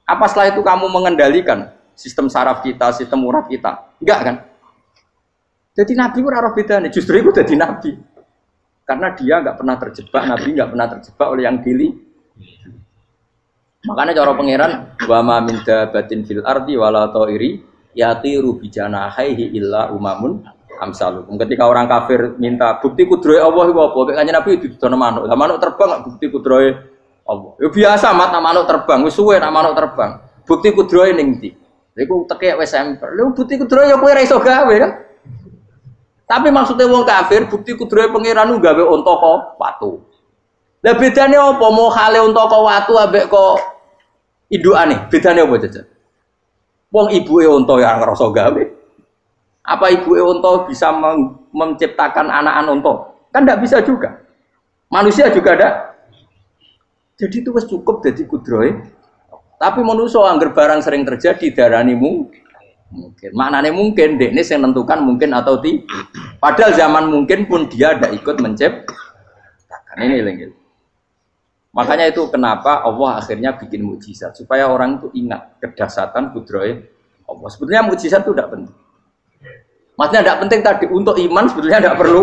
Apa setelah itu kamu mengendalikan sistem saraf kita, sistem urat kita? Enggak kan? Jadi Nabi ora roh bedane, justru itu jadi Nabi. Karena dia enggak pernah terjebak, Nabi enggak pernah terjebak oleh yang pilih. Makanya cara pangeran wa ma min dabatin fil ardi wala ta'iri yatiru bijanahaihi illa umamun amsalukum. Ketika orang kafir minta bukti kudrohe Allah iku apa? Kanjeng Nabi didono manuk. Lah manuk terbang bukti kudrohe Allah. Ya biasa mat manuk terbang, wis suwe nak manuk terbang. Bukti kudrohe ning ndi? Iku tekek wis emper. Lha bukti kudrohe ya kowe ora iso gawe kan? Tapi maksudnya wong kafir bukti kudrohe pangeran ku gawe unta kok watu. Lah bedane apa? Mau hale unta kok watu ambek kok indukane? Bedane apa jajan? Wong ibuke unta ya ngrasa gawe. Apa ibuke unta bisa menciptakan anakan unta? Kan tidak bisa juga. Manusia juga ada. Jadi itu wis cukup dadi kudrohe. Tapi manusia angger barang sering terjadi darani mungkin. Maknane mungkin dekne sing nentukan mungkin atau tidak. Padahal zaman mungkin pun dia ada ikut menciptakan. Ini lagi. Makanya itu kenapa Allah akhirnya bikin mukjizat supaya orang itu ingat kedahsyatan kudrohe Allah. Sebetulnya mukjizat itu tidak penting. Maksudnya tidak penting tadi untuk iman sebetulnya tidak perlu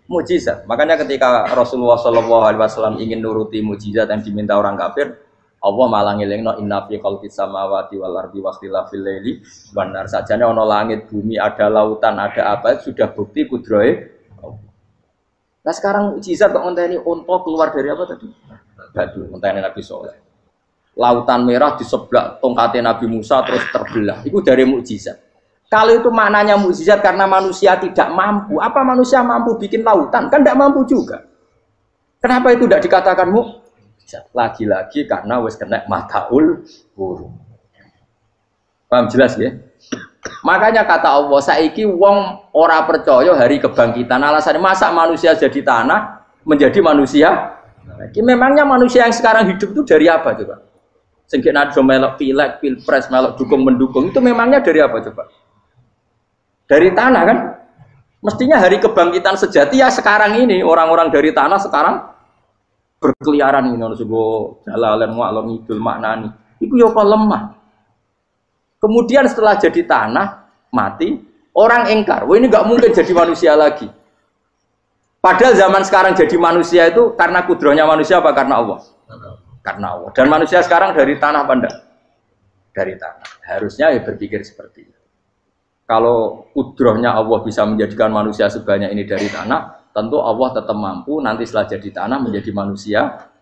mukjizat. Makanya ketika Rasulullah SAW ingin nuruti mukjizat yang diminta orang kafir, Allah malah ngelingno inna fi khalqis samawati wal ardi wa ikhtilafil laili wan nar. Sajane ana langit, bumi, ada lautan, ada apa sudah bukti kudrohe Allah. Nah sekarang mukjizat kok ngenteni unta keluar dari apa tadi? Batu, ngenteni Nabi Saleh. Lautan merah di sebelah tongkatnya Nabi Musa terus terbelah. Itu dari mukjizat. Kalau itu maknanya mukjizat karena manusia tidak mampu, apa manusia mampu bikin lautan? Kan tidak mampu juga. Kenapa itu tidak dikatakan mukjizat? Lagi-lagi karena wis kena mataul burung. Paham jelas ya? Makanya kata Allah, saiki wong ora percaya hari kebangkitan. Alasannya masa manusia jadi tanah menjadi manusia? Memangnya manusia yang sekarang hidup itu dari apa coba? Sengkit nado melok pilek, pilpres, melok dukung mendukung itu memangnya dari apa coba? Dari tanah kan? Mestinya hari kebangkitan sejati ya sekarang ini orang-orang dari tanah sekarang berkeliaran ini harus go jalalan walau ngidul maknani. Iku yo lemah. Kemudian setelah jadi tanah mati orang engkar. Wah ini nggak mungkin jadi manusia lagi. Padahal zaman sekarang jadi manusia itu karena kudrohnya manusia apa karena Allah? Karena Allah. Dan manusia sekarang dari tanah apa enggak? Dari tanah. Harusnya ya berpikir seperti itu. Kalau kudrohnya Allah bisa menjadikan manusia sebanyak ini dari tanah, tentu Allah tetap mampu nanti setelah jadi tanah menjadi manusia.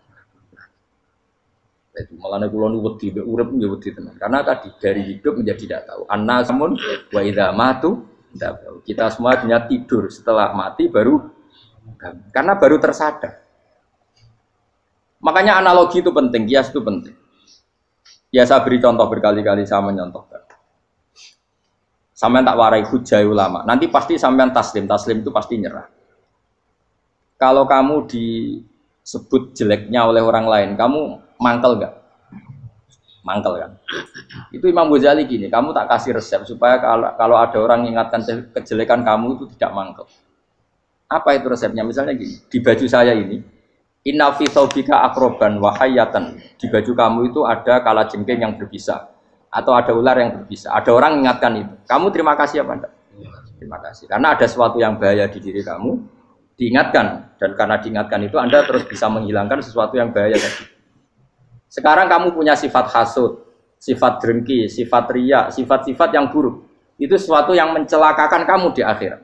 Itu malah kula nu wedi urip nggih wedi tenan. Karena tadi dari hidup menjadi tidak tahu. Annasamun wa idza matu tidak tahu. Kita semua hanya tidur setelah mati baru karena baru tersadar. Makanya analogi itu penting, kias itu penting. Ya saya beri contoh berkali-kali saya menyontohkan. Sampean tak warai hujai ulama. Nanti pasti sampean taslim itu pasti nyerah. Kalau kamu disebut jeleknya oleh orang lain, kamu mangkel enggak? Mangkel kan? Itu Imam Ghazali gini, kamu tak kasih resep supaya kalau ada orang mengingatkan kejelekan kamu itu tidak mangkel. Apa itu resepnya? Misalnya gini, di baju saya ini, inna fi thawbika akroban wa hayatan. Di baju kamu itu ada kalajengking yang berbisa atau ada ular yang berbisa. Ada orang mengingatkan itu. Kamu terima kasih apa enggak? Terima kasih. Karena ada sesuatu yang bahaya di diri kamu, diingatkan, dan karena diingatkan itu Anda terus bisa menghilangkan sesuatu yang bahaya tadi. Sekarang kamu punya sifat hasud, sifat dengki, sifat riya, sifat-sifat yang buruk. Itu sesuatu yang mencelakakan kamu di akhirat.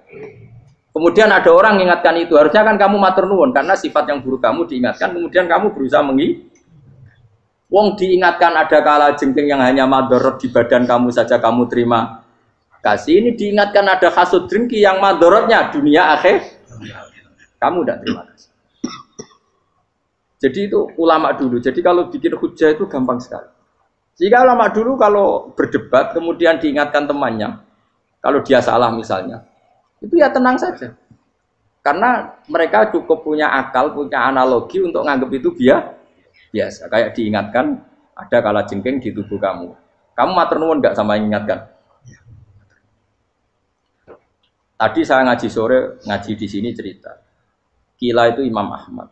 Kemudian ada orang mengingatkan itu, harusnya kan kamu matur nuwun karena sifat yang buruk kamu diingatkan, kemudian kamu berusaha Wong diingatkan ada kala jengking yang hanya madorot di badan kamu saja kamu terima kasih. Ini diingatkan ada hasud dengki yang madorotnya dunia akhir. Kamu tidak terima kasih. Jadi itu ulama dulu. Jadi kalau bikin hujah itu gampang sekali. Jika ulama dulu kalau berdebat kemudian diingatkan temannya, kalau dia salah misalnya, itu ya tenang saja. Karena mereka cukup punya akal, punya analogi untuk nganggap itu biasa. Kayak diingatkan ada kalajengking di tubuh kamu. Kamu matur nuwun enggak sama ingatkan? Tadi saya ngaji sore, ngaji di sini cerita. Kila itu Imam Ahmad.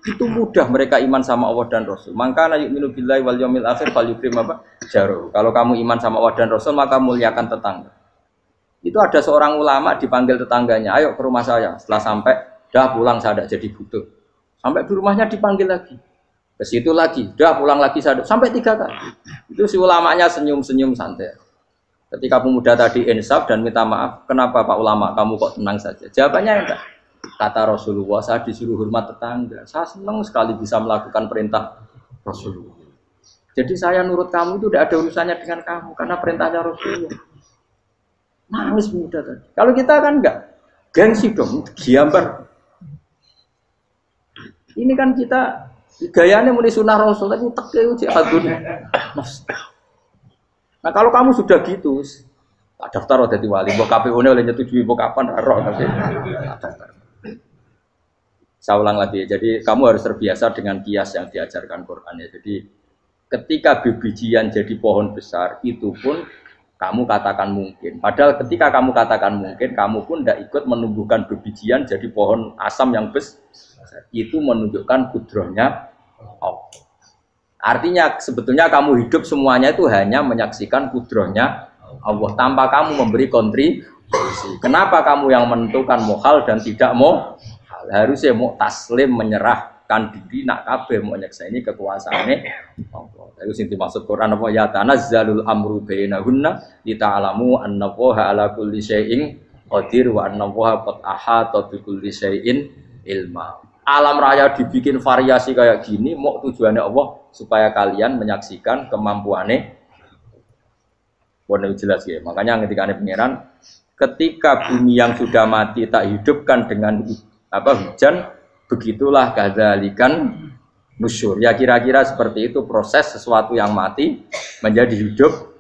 Itu mudah mereka iman sama Allah dan Rasul. Maka yu'minu billahi wal yaumil akhir falyukrim apa? Jaru. Kalau kamu iman sama Allah dan Rasul maka muliakan tetangga. Itu ada seorang ulama dipanggil tetangganya, ayo ke rumah saya. Setelah sampai, dah pulang saya tidak jadi butuh. Sampai di rumahnya dipanggil lagi. Ke situ lagi, dah pulang lagi saya sampai 3 kali. Itu si ulamanya senyum-senyum santai. Ketika pemuda tadi insaf dan minta maaf, kenapa Pak Ulama kamu kok tenang saja? Jawabannya enggak. Kata Rasulullah, saya disuruh hormat tetangga. Saya senang sekali bisa melakukan perintah Rasulullah. Jadi saya nurut kamu itu tidak ada urusannya dengan kamu karena perintahnya Rasulullah. Nangis pemuda tadi. Kalau kita kan enggak, gengsi dong, giambar. Ini kan kita gayanya muni sunnah Rasul tapi tekeu jihadun. Nah kalau kamu sudah gitu, tak daftar jadi wali, mbok KPU-ne oleh nyetujui mbok kapan roh tapi daftar. Saya ulang lagi, jadi kamu harus terbiasa dengan kias yang diajarkan Quran ya. Jadi ketika bijian jadi pohon besar, itu pun kamu katakan mungkin. Padahal ketika kamu katakan mungkin, kamu pun tidak ikut menumbuhkan bijian jadi pohon asam yang besar. Itu menunjukkan kudrohnya Allah. Artinya sebetulnya kamu hidup semuanya itu hanya menyaksikan kudrohnya Allah tanpa kamu memberi kontribusi. Kenapa kamu yang menentukan mohal dan tidak mau? Harusnya mau taslim menyerahkan diri nak kabeh mau nyekseni kekuasaane Allah. Itu sing dimaksud Quran apa ya tanazzalul amru bainahunna lita'lamu annallaha ala kulli syai'in qadir wa annallaha qad ahata bi kulli syai'in ilma. Alam raya dibikin variasi kayak gini, mau tujuannya Allah supaya kalian menyaksikan kemampuannya. Boleh jelas ya. Makanya ketika ada pangeran, ketika bumi yang sudah mati tak hidupkan dengan hujan, begitulah kadzalikan nusyur. Ya kira-kira seperti itu proses sesuatu yang mati menjadi hidup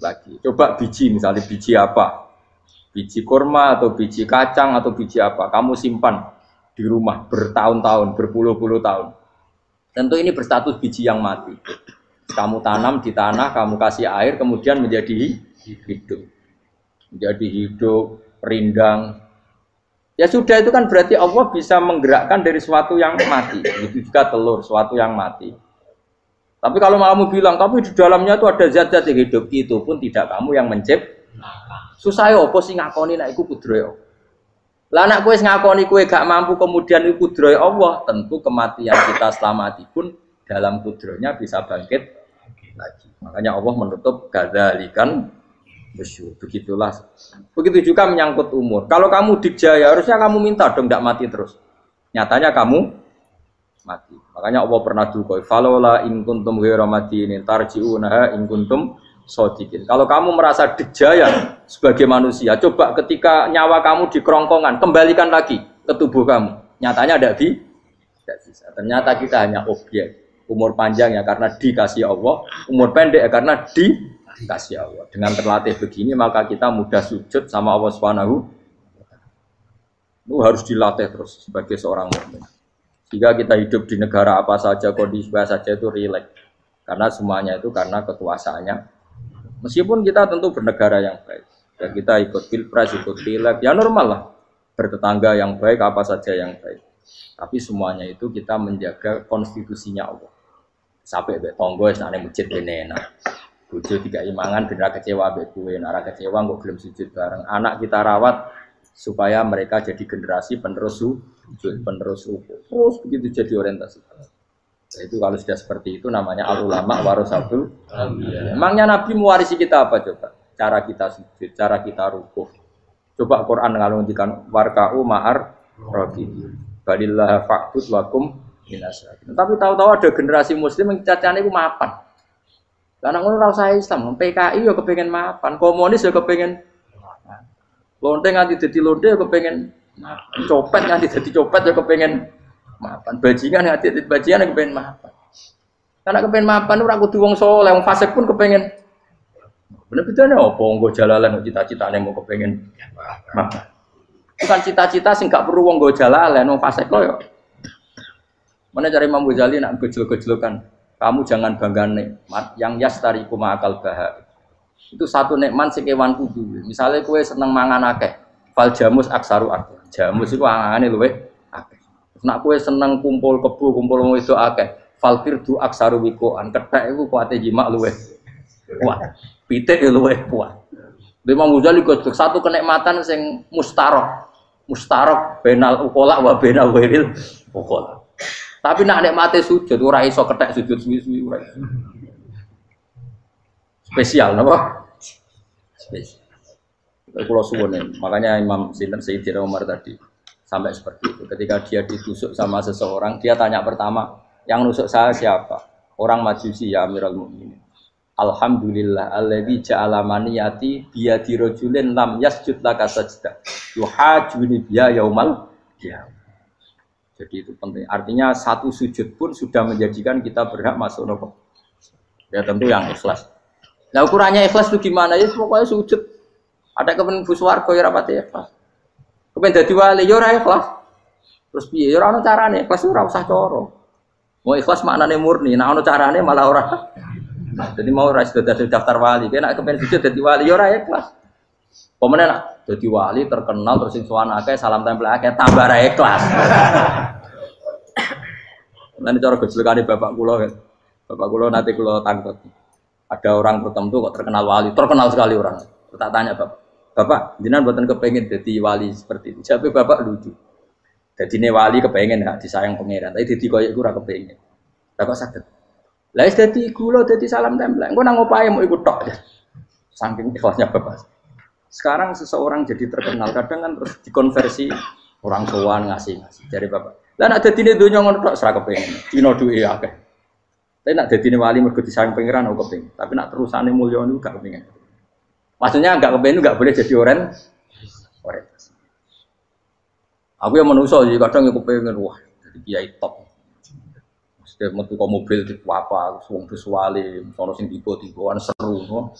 lagi. Coba biji misalnya biji apa? Biji kurma atau biji kacang atau biji apa? Kamu simpan di rumah bertahun-tahun, berpuluh-puluh tahun. Tentu ini berstatus biji yang mati. Kamu tanam di tanah, kamu kasih air, kemudian menjadi hidup. Menjadi hidup, rindang. Ya sudah itu kan berarti Allah bisa menggerakkan dari sesuatu yang mati. Itu juga telur, sesuatu yang mati. Tapi kalau kamu bilang, tapi di dalamnya itu ada zat-zat yang hidup, itu pun tidak kamu yang menciptakan. Susah ya, apa sih ngakoni nek iku kudrohe. Lah anak kowe ngakoni kowe gak mampu kemudian iku kudrohe Allah, tentu kematian kita setelah mati pun dalam kudrohnya bisa bangkit lagi. Makanya Allah menutup kadzalikan nusyur. Begitulah. Begitu juga menyangkut umur. Kalau kamu dijaya harusnya kamu minta dong tidak mati terus. Nyatanya kamu mati. Makanya Allah pernah duga, "Falola in kuntum ghairu madinin tarji'unaha in kuntum shodiqin." Kalau kamu merasa dijaya sebagai manusia, coba ketika nyawa kamu di kerongkongan, kembalikan lagi ke tubuh kamu. Nyatanya tidak bisa. Ternyata kita hanya objek. Umur panjang ya karena dikasih Allah, umur pendek ya karena dikasih Allah. Dengan terlatih begini maka kita mudah sujud sama Allah Subhanahu. Itu harus dilatih terus sebagai seorang mukmin. Jika kita hidup di negara apa saja, kondisi apa saja itu rileks. Karena semuanya itu karena kekuasaannya. Meskipun kita tentu bernegara yang baik, dan kita ikut pilpres, ikut pileg, ya normal lah. Bertetangga yang baik, apa saja yang baik. Tapi semuanya itu kita menjaga konstitusinya Allah. Sampai tonggo, sana masjid benenak. Bojo tiga imangan, benar kecewa bekuin, arah kecewa nggak belum sujud bareng. Anak kita rawat supaya mereka jadi generasi penerus sujud, penerus ruku. Terus begitu jadi orientasi. Itu kalau sudah seperti itu namanya al-ulama warasatul anbiya. Emangnya Nabi mewarisi kita apa coba? Cara kita sujud, cara kita rukuk. Coba Quran ngalungikan warka'u ma'ar rakiin. Balillah fa'bud wakum minasyakirin. Tapi tahu-tahu ada generasi muslim yang cacane iku mapan. Karena ngono ora usah Islam, PKI yo kepengen mapan, komunis yo kepengen lonte nganti dadi lonte yo kepengen copet nganti dadi copet yo kepengen mapan, bajingan hati bajingan yang kepengen mapan. Karena kepengen mapan ora kudu wong saleh, wong fasik pun kepengen. Bener bedane apa nggo jalalan cita-citane mau kepengen mapan. Bukan cita-cita sing gak perlu wong nggo jalalan, wong fasik kok yo. Mana cari Imam Ghazali nak gejol-gejolokan. Kamu jangan bangga nikmat yang yastariku ma'akal bahar. Itu satu nikmat sing kewan kudu. Misalnya kowe seneng mangan akeh, fal jamus aksaru akeh. Jamus iku angane luwih akeh. Nek kowe seneng kumpul kebo, kumpul wong wedok akeh, fal firdu aksaru wikoan. Kethek iku kuwate jimak luwih kuat. Pitik ya luwih kuat. Imam Ghazali kok satu kenikmatan sing mustarok. Mustarok benal ukola wa benal wiril ukola. Tapi nak nikmate sujud ora iso kethek sujud suwi-suwi ora. Spesial napa? Pulau Suwon, makanya Imam Sinten Sayyidina Umar tadi sampai seperti itu. Ketika dia ditusuk sama seseorang, dia tanya pertama, yang nusuk saya siapa? Orang Majusi ya Amirul Mukminin. Alhamdulillah alladzi ja'ala maniyati biyadi rajulin lam yasjud laka sajdah. Yuhajuni biya yaumal qiyamah. Jadi itu penting. Artinya satu sujud pun sudah menjadikan kita berhak masuk neraka. Ya tentu yang ikhlas. Nah ukurannya ikhlas itu gimana? Ya pokoknya sujud. Ada kepen buswarga ya rapati ikhlas. Kepen dadi wali ya ora ikhlas. Terus piye? Ya ora ono carane. Ikhlas ora usah cara. Mau ikhlas maknane murni, nek ono carane malah ora. Jadi mau ora daftar wali, kena kepen sujud dadi wali ya ora ikhlas. Pemene nak dadi wali terkenal terus sing sowan akeh salam tempel akeh tambah ra ikhlas. Lan cara gejlekane bapak kula kan. Bapak kula nanti kula tangkep. Ada orang tertentu kok terkenal wali, terkenal sekali orang. Tak tanya bapak, jenengan mboten kepengin dadi wali seperti itu. Jawabe bapak lucu. Dadine wali kepengin hak disayang pangeran, tapi dadi koyo iku ora kepengin. Bapak saged. Lah wis dadi kula dadi salam tempel. Engko nang opahe mau ikut tok. Saking ikhlasnya bapak. Sekarang seseorang jadi terkenal, kadang kan terus dikonversi orang sowan ngasih. Dari bapak. Lah nek dadine donya ngono tok ora kepengin. Dino duwe akeh. Tapi nek dadine wali mergo disayang pangeran aku kepengin. Tapi nek terusane mulya niku gak kepengin. Maksudnya enggak kepengin enggak boleh jadi orang. Aku yang manusa jadi kadang aku kepengin wah jadi kiai top. Setiap metu ke mobil di apa, wong visuale, sono sing tiba-tibaan seru, no.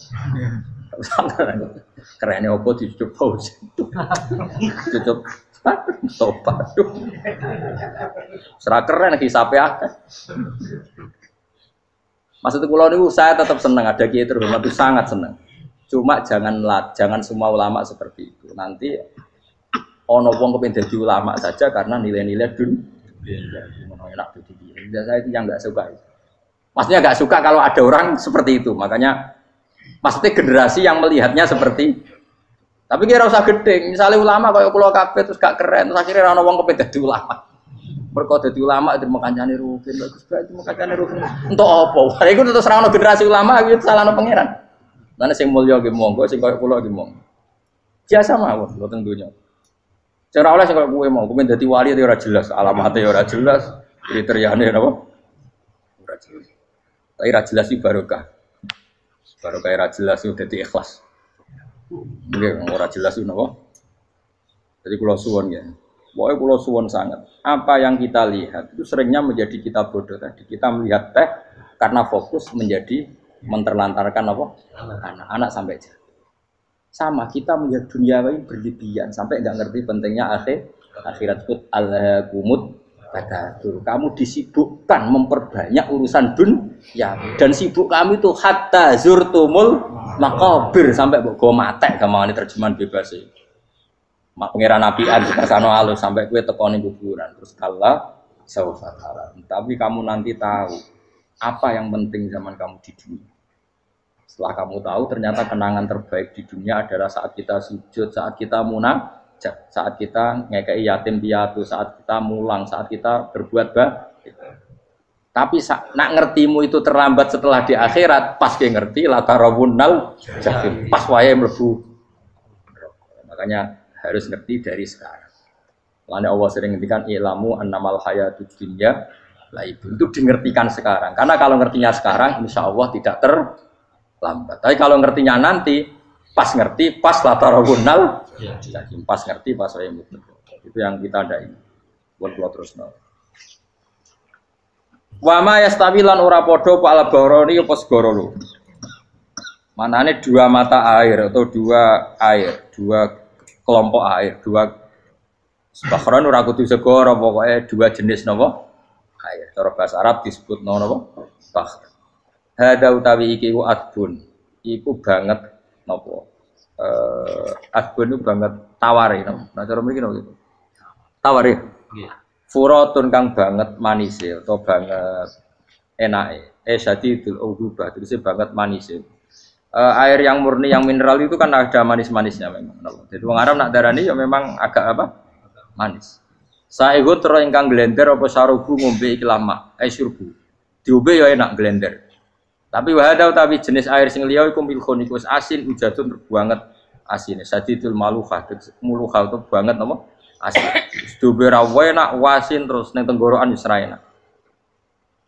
Kerennya apa dicucuk pause, cucuk, topat, serah keren hisape akeh. Maksudnya kalau ini saya tetap senang ada kiai terhormat itu sangat senang. Cuma jangan semua ulama seperti itu. Nanti ono wong kepen dadi ulama saja karena nilai-nilai enak jadi dia. Saya itu yang nggak suka. Maksudnya nggak suka kalau ada orang seperti itu. Makanya maksudnya generasi yang melihatnya seperti. Tapi kira usah gede. Misalnya ulama kayak kulo kabeh terus gak keren. Terus akhirnya orang wong kepen dadi ulama. Mergo dadi ulama itu makancane rugen bagus banget makancane rugen. Untuk apa? Lah iku terus ora ono generasi ulama iki salahno pangeran. Lan sing mulya nggih monggo sing koyo kulo nggih monggo. Biasa mawon mboten donya. Cara oleh sing koyo kowe mau, kowe dadi wali ora jelas, alamate ora jelas. Kriteriane napa? Ora jelas. Tapi ora jelas iki barokah. Barokah ora jelas itu dadi ikhlas. Nggih, ora jelas itu napa? Jadi kula suwun ya. Pokoke kula suwun sangat. Apa yang kita lihat itu seringnya menjadi kita bodoh tadi. Kita melihat teh karena fokus menjadi menterlantarkan apa? Anak-anak sampai jatuh. Sama kita melihat dunia ini berlebihan sampai enggak ngerti pentingnya akhirat itu alhaqumut takatsur. Kamu disibukkan memperbanyak urusan dunia dan sibuk kami itu hatta zurtumul maqabir sampai mbok go matek gamane terjemahan bebas iki. Mak pangeran nabian kasano alus sampai kowe teko ning kuburan terus kala saufa tara. Tapi kamu nanti tahu apa yang penting zaman kamu di dunia. Setelah kamu tahu ternyata kenangan terbaik di dunia adalah saat kita sujud, saat kita munajat, saat kita ngekei yatim piatu, saat kita mulang, saat kita berbuat baik. Tapi nak ngertimu itu terlambat setelah di akhirat, pas ke ngerti la tarawunnal jahim, pas wae mlebu. Makanya harus ngerti dari sekarang. Lalu Allah sering ngendikan ilamu annamal hayatud dunya lah itu dingertikan sekarang. Karena kalau ngertinya sekarang insya Allah tidak terlambat. Tapi kalau ngertinya nanti pas ngerti, pas latarawunal pas ngerti, pas saya mutlak. Itu yang kita ada ini. Buat keluar terus no. Wama yastawilan ora podo pala boroni apa segorolo. Manane dua mata air atau dua air, dua kelompok air, dua bahron ora kudu segoro pokoknya dua jenis napa? Air. Cara bahasa Arab disebut napa? Bahr. Hada utawi iki ku adbun. Iku banget napa? Adbun itu banget tawari napa? Nah cara mriki napa gitu. Tawari. Nggih. Furatun kang banget manis atau banget enake. Syadidul udubah, terus banget manis. Air yang murni yang mineral itu kan ada manis-manisnya memang. Jadi wong Arab nak darani ya memang agak apa? Manis. Saehu tero ingkang glender apa sarubu ngombe iki lama, syurbu. Diombe ya enak glender. Tapi wahada utawi jenis air sing liya iku milkhun iku asin ujatun banget asine. Sadidul maluha muluha itu banget napa? Asin. Duwe ra enak wasin terus ning tenggorokan wis ra enak.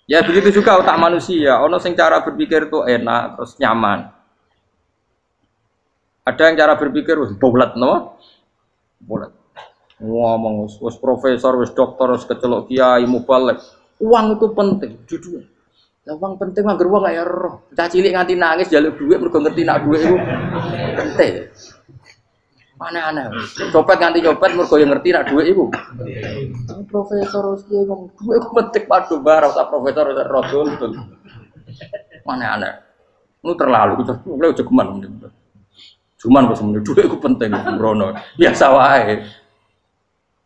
Ya begitu juga otak manusia, ono sing cara berpikir itu enak terus nyaman. Ada yang cara berpikir wis bulat no? Bulat. Ngomong wis profesor, wis dokter, wis kecelok kiai mubalek. Uang itu penting, jujur. Ya uang penting mah uang kaya roh. Cah cilik nganti nangis njaluk dhuwit mergo ngerti nak dhuwit iku penting. Aneh-aneh. Copet nganti copet mergo yo ngerti nak dhuwit iku. Profesor wis kiye ngomong dhuwit iku penting padu barang sak profesor rodol. Aneh-aneh. Lu terlalu mulai jogeman. Cuman kok semeneh dhuwit iku penting sembrono. Biasa wae.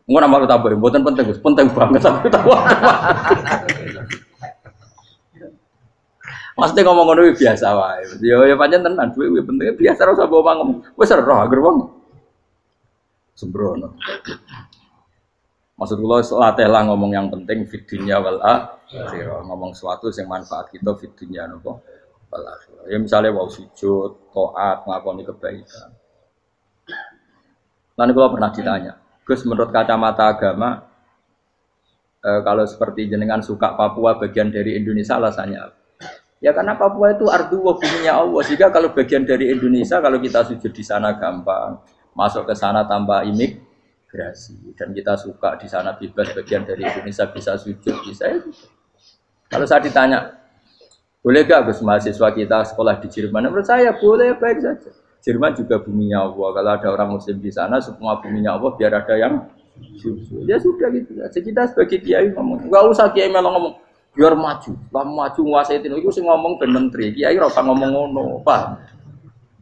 Engko nama lu tambah mboten penting banget sampe tahu. Maksudnya ngomong ngono biasa wae. Ya pancen tenan dhuwit kuwi penting biasa ora usah bawa ngomong. Wis roh agar wong sembrono. Maksud kula latih lah ngomong yang penting fid dunya wal akhirah. Ngomong sesuatu yang manfaat kita fid dunya napa wal akhirah. Ya misalnya wau sujud, taat, ngakoni kebaikan. Lan kula pernah ditanya, Gus menurut kacamata agama kalau seperti jenengan suka Papua bagian dari Indonesia alasannya apa? Ya karena Papua itu ardu wa buminya Allah. Jika kalau bagian dari Indonesia kalau kita sujud di sana gampang. Masuk ke sana tanpa imigrasi dan kita suka di sana bebas bagian dari Indonesia bisa sujud bisa itu. Kalau saya ditanya boleh gak Gus mahasiswa kita sekolah di Jerman? Menurut saya boleh baik saja. Jerman juga buminya Allah. Kalau ada orang Muslim di sana semua buminya Allah biar ada yang sujud. Ya sudah gitu. Jadi kita sebagai kiai ngomong nggak usah kiai malah ngomong biar maju, lah maju nguasai itu sih ngomong ben menteri kiai ora usah ngomong ngono, paham?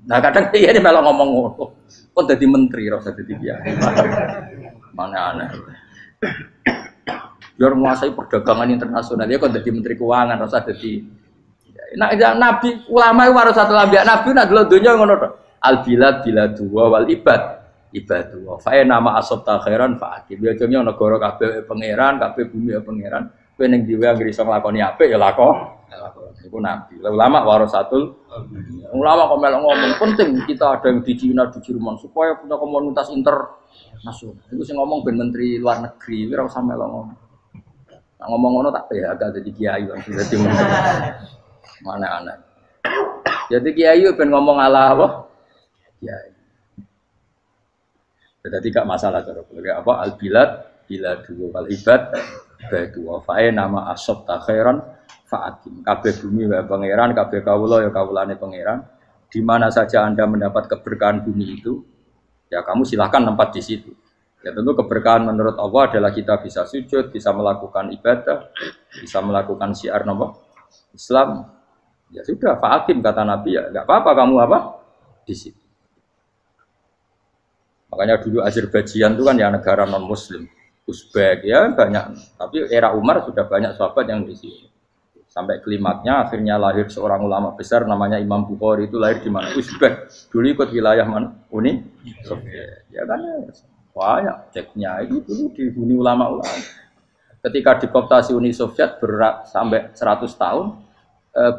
Nah kadang kiai malah ngomong ngono. Kok jadi menteri, rasa jadi kiai. Mana aneh. Biar menguasai perdagangan internasional, dia kok jadi menteri keuangan, rasa jadi. Nah, nabi ulama itu harus satu nabi. Nabi nak dulu dunia ngono to. Al bilad biladu wal ibad ibadu. Fa nama asabta khairan fa ati. Biasanya negara kabeh pangeran, kabeh bumi pangeran. Kowe ning dhewe anggere iso nglakoni apik ya lakon. Iku nabi. Ulama warasatul ulama kok melok ngomong penting kita ada yang di Cina di Jerman supaya punya komunitas internasional. Itu sing ngomong ben menteri luar negeri ora usah melok ngomong. Nah, ngomong ngono tak ya agak jadi kiai kan jadi menteri. Mana aneh. Jadi kiai ben ngomong ala apa? Kiai. Jadi gak masalah cara apa al bilad biladu wal ibad batu wa fae nama asab ta khairan fa'atim. Kabeh bumi wae pangeran, kabeh kawula ya kawulane pangeran. Di mana saja Anda mendapat keberkahan bumi itu, ya kamu silahkan tempat di situ. Ya tentu keberkahan menurut Allah adalah kita bisa sujud, bisa melakukan ibadah, bisa melakukan syiar nama Islam. Ya sudah, fa'atim kata Nabi ya, enggak apa-apa kamu apa di situ. Makanya dulu Azerbaijan itu kan ya negara non Muslim. Uzbek ya banyak, tapi era Umar sudah banyak sahabat yang di sini. Sampai klimaknya akhirnya lahir seorang ulama besar namanya Imam Bukhari itu lahir di mana? Uzbek. Dulu ikut wilayah mana? Uni Soviet. Ya kan banyak ceknya itu dulu dihuni ulama-ulama. Ketika dikooptasi Uni Soviet berat sampai 100 tahun,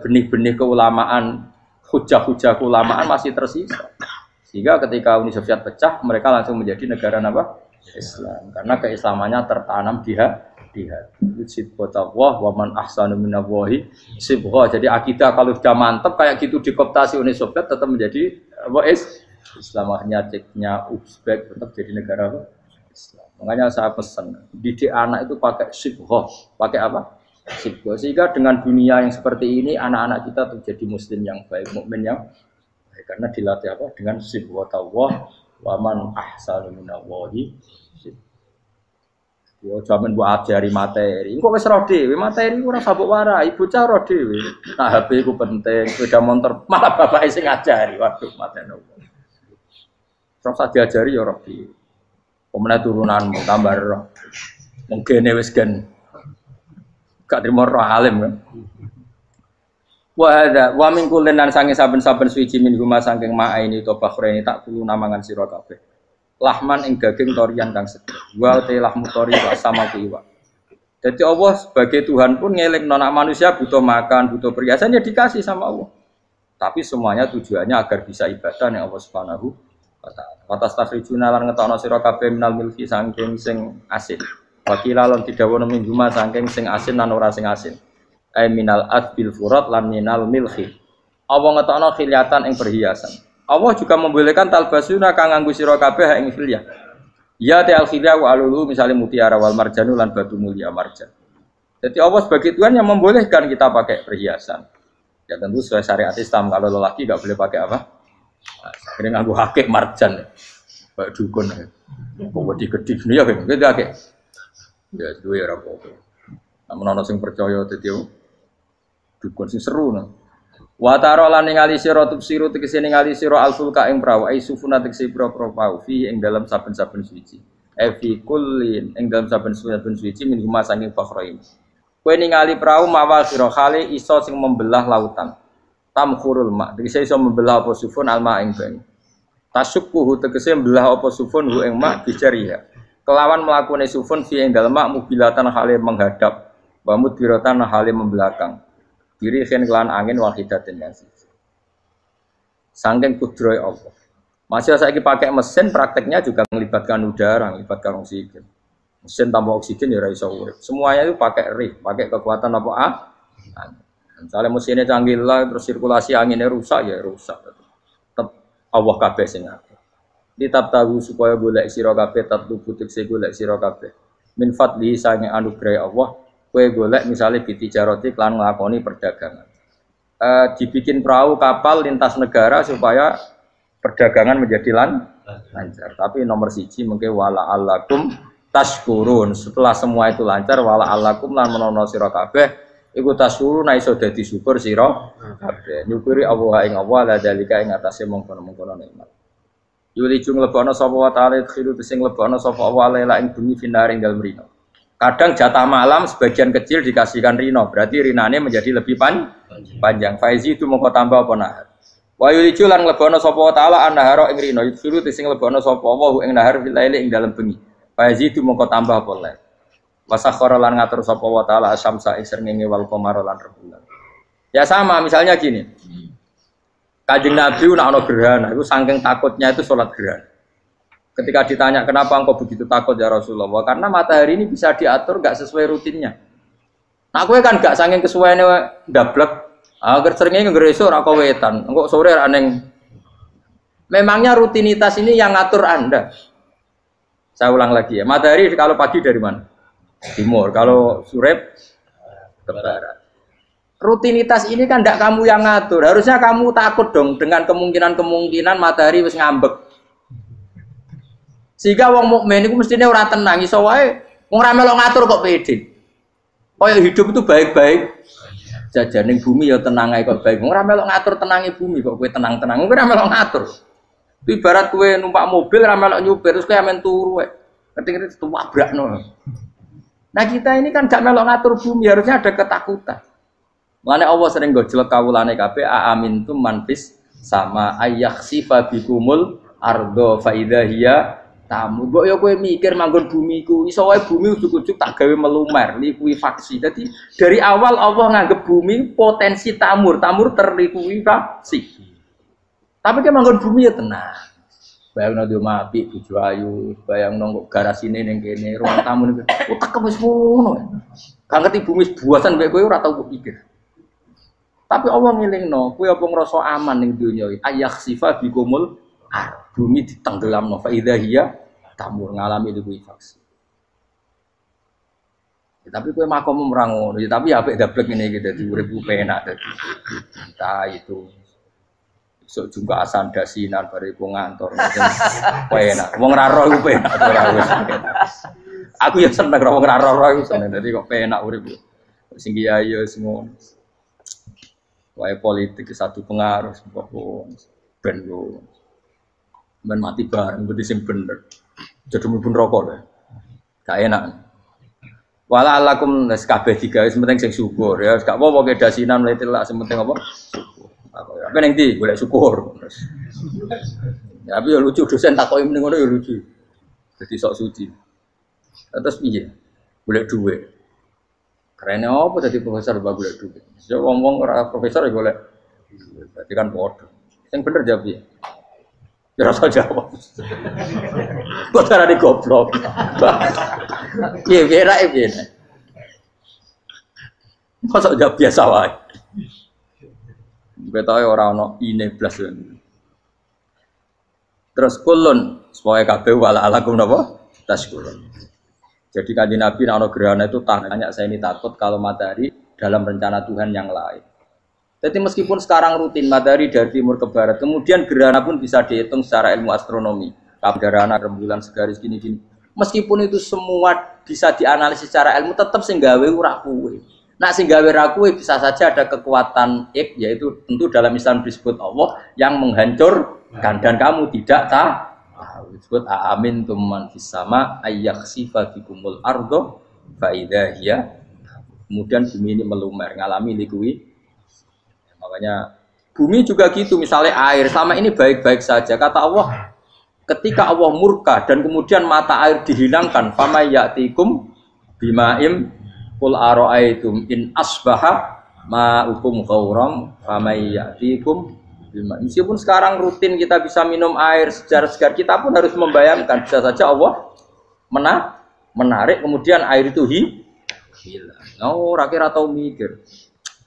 benih-benih keulamaan, hujah-hujah keulamaan masih tersisa. Sehingga ketika Uni Soviet pecah, mereka langsung menjadi negara apa? Islam, karena keislamannya tertanam di hati. Sibghatullah wa man ahsanu minallahi sibghah. Jadi akidah kalau sudah mantap kayak gitu dikooptasi Uni Soviet tetap menjadi apa? Islam. Akhirnya ceknya Uzbek tetap jadi negara apa? Islam. Makanya saya pesan didik anak itu pakai sibghah. Pakai apa? Sibghah. Sehingga dengan dunia yang seperti ini anak-anak kita menjadi muslim yang baik, mukmin yang baik. Karena dilatih apa? Dengan sibghatullah wa man ahsanu minallahi. Yo jaman mbok ajari materi. Engko wis ro dhewe, materi ora sabuk warai, bocah ro dhewe. Nah, HP ku penting, sepeda motor malah bapake sing ngajari. Waduh, mateni. Terus diajari ya ro dhewe. Pemene turunanmu tambah ro. Mungkin wis gen gak trimo ro alim kan. Wa min kullin lan sange saben-saben suci min huma saking ma'aini to bakhreni tak kulo namangan sira kabeh. Lahman ing daging torian kang seger. Wa te lahmu tori wa sama iwa. Jadi Allah sebagai Tuhan pun ngeling anak manusia butuh makan, butuh perhiasan ya dikasih sama Allah. Tapi semuanya tujuannya agar bisa ibadah yang Allah Subhanahu wa taala. Wa tastakhrijuna lan ngetokno sira kabeh minal milki saking sing asin. Wakila lan didhawuhna min juma saking sing asin lan ora sing asin. Ai minal adbil furat lan minal milki. Allah ngetokno khilyatan ing perhiasan. Allah juga membolehkan talbasuna kang nganggo sira kabeh ing khilyah. Ya ta'al khilya wa alulu misalnya mutiara wal marjanu lan batu mulia marjan. Jadi Allah sebagai Tuhan yang membolehkan kita pakai perhiasan. Ya tentu sesuai syariat Islam. Kalau lelaki enggak boleh pakai apa? Akhirnya nganggo hakik marjan. Kayak dukun. Kok wedi gedhi dunia ya gitu akeh. Ya duwe ora apa-apa. Namun ana sing percaya dadi dukun sing seru nah. Wa taro lan ningali sira tubsiru tegese ningali sira alfulka ing prawu ai sufuna tegese pro-pro pau fi ing dalam saben-saben suci. Fi kullin ing dalam saben-saben suci min huma saking fakhrain. Kowe ningali prawu mawal sira khali iso sing membelah lautan. Tamkhurul ma tegese iso membelah apa sufun alma ing banyu. Tasukkuhu tegese membelah apa sufun hu ing ma bijariha. Kelawan mlakune sufun fi ing dalem mak mubilatan hale menghadap wa mudbiratan hale membelakang. Diri khen kelan angin wahidatin yang siji. Sangking kudroy Allah. Masih saiki pakai mesin prakteknya juga melibatkan udara, melibatkan oksigen. Mesin tanpa oksigen ya ora iso urip. Semuanya itu pakai rig, pakai kekuatan apa Misalnya mesinnya canggih lah, terus sirkulasi anginnya rusak ya rusak. Tetap Allah kabeh sing ngatur. Ditab tahu supaya golek sira kabeh tatlu butik se golek sira kabeh. Min fadli sange anugerah Allah. Kue golek misalnya bitijaroti klan nglakoni perdagangan. Dibikin perahu kapal lintas negara supaya perdagangan menjadi lancar. Tapi nomor siji mungkin wala allakum tashkurun. Setelah semua itu lancar wala allakum lan menono sira kabeh iku tashkurun iso dadi syukur sira kabeh. Nyukuri Allah ing Allah la dalika ing atase mongkon-mongkon nikmat. Yuli jung lebono sapa wa ta'ala khiru sing lebono sapa Allah la ing bumi finaring dalem rino. Kadang jatah malam sebagian kecil dikasihkan rino, berarti rinane menjadi lebih panjang. Faizi itu mongko tambah apa nahar. Wa yulicu lan lebono sapa taala annahara ing rino, yusuru sing lebono sapa wa ing nahar fil laili ing dalem bengi. Faizi itu mongko tambah apa lain. Wasakhara lan ngatur sapa wa taala asyamsa ing srengenge wal qamara lan rembulan. Ya sama, misalnya gini. Kanjeng Nabi nek ana gerhana, itu saking takutnya itu salat gerhana. Ketika ditanya kenapa engkau begitu takut ya Rasulullah, karena matahari ini bisa diatur gak sesuai rutinnya. Nah, gue kan gak saking kesuaiannya ndablek. Agar seringnya ngeresuk ora wetan, engko sore ra neng. Memangnya rutinitas ini yang ngatur Anda. Saya ulang lagi ya. Matahari kalau pagi dari mana? Timur. Kalau sore ke barat. Rutinitas ini kan ndak kamu yang ngatur. Harusnya kamu takut dong dengan kemungkinan matahari wis ngambek. Sehingga wong mukmin iku mestine ora tenang iso wae wong ra melok ngatur kok pede. Kaya hidup itu baik-baik. Jajaning bumi ya tenang ae kok baik. Wong ora melok ngatur tenange bumi kok kowe tenang-tenang. Kowe ora melok ngatur. Ibarat kowe numpak mobil ora melok nyupir terus kowe amen turu wae. Keting-keting tabrakno. Nah, kita ini kan gak melok ngatur bumi, harusnya ada ketakutan. Mulane Allah sering gojlek kawulane kabeh aamintum manfis sama ayakhsifa bikumul ardo fa idza hiya tamu. Kok ya kowe mikir manggon bumi ku iso wae bumi ujug-ujug tak gawe melumer, likuifaksi. Jadi dari awal Allah nganggep bumi potensi tamur terlikuifaksi. Tapi kan manggon bumi ya tenang. Bayangno di omah apik bojo ayu, bayangno kok garasine ning kene, ruang tamu ning utek wis ngono. Gak ngerti bumi buasan mek kowe ora tau pikir. Tapi Allah ngelingno, kowe apa ngrasa aman ning donya iki? Ayakhsifa bikumul bumi ditenggelamno fa idza hiya tamur ngalami likuifaksi. Ya, tapi kowe makom ora ngono, ya, tapi apik dablek ngene iki dadi urip penak dadi. Entah itu sok juga asan dasinan bariku ngantor. Penak. Wong ra roh iku penak ora wis. Aku ya seneng wong ra roh iku seneng. Dadi kok penak urip. Sing kiai ya ngono. Wae politik satu pengaruh kok ben yo. Ben mati bareng berarti sing bener. Jadi mlebu neraka lho. Gak enak. Wala alakum nas kabeh digawe sementing sing syukur ya. Gak apa-apa ke dasinan mlete lah sementing apa? Apa ning ndi golek syukur. Ya tapi ya lucu dosen takoki ning ngono ya lucu. Dadi sok suci. Terus piye? Golek dhuwit. Kerennya apa dadi profesor mbak golek duit. Yo ngomong ora profesor ya golek. Berarti kan bodoh. Yang bener jawab ya. Ya rasa jawab. Kok cara di goblok. Piye piye. Masa jawab biasa wae. Betawe ora ono ine blas. Terus kulun supaya kabeh wala alakum napa? Taskulun. Jadi kanjeng Nabi nek ana gerhana itu tanya saya ini takut kalau matahari dalam rencana Tuhan yang lain. Jadi meskipun sekarang rutin matahari dari timur ke barat, kemudian gerhana pun bisa dihitung secara ilmu astronomi. Gerhana rembulan segaris gini-gini. Meskipun itu semua bisa dianalisis secara ilmu, tetap sing gawe ora kuwe. Nak sing gawe ra kuwe bisa saja ada kekuatan yaitu tentu dalam Islam disebut Allah yang menghancurkan dan kamu tidak tahu. Disebut amin tumman fis sama ayyakhsifa bikumul ardo fa idza hiya. Kemudian bumi ini melumer ngalami likui. Makanya bumi juga gitu, misalnya air sama ini baik-baik saja. Kata Allah, ketika Allah murka dan kemudian mata air dihilangkan, fama ya'tikum bima'im qul ara'aitum in asbaha ma'ukum ghauram fama ya'tikum. Meskipun sekarang rutin kita bisa minum air segar-segar, kita pun harus membayangkan bisa saja Allah menarik kemudian air itu hilang. Oh, rakyat atau mikir,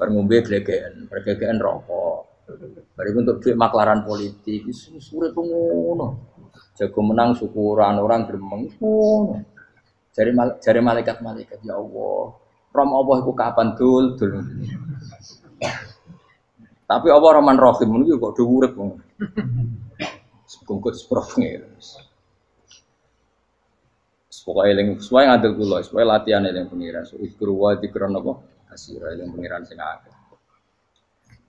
ngombe glegeken rokok, bari untuk duit maklaran politik, surat pengono, jago menang syukuran orang gremeng ngono. Jari malaikat ya Allah, rom Allah iku kapan dul. Tapi Allah Rahman Rahim itu kok do urip wong. Sebungkut seprofne. Pokoke eling suwe ngadil kula, suwe latihan eling pengiran. Ikru wa dikron apa? Asira eling pengiran sing akeh.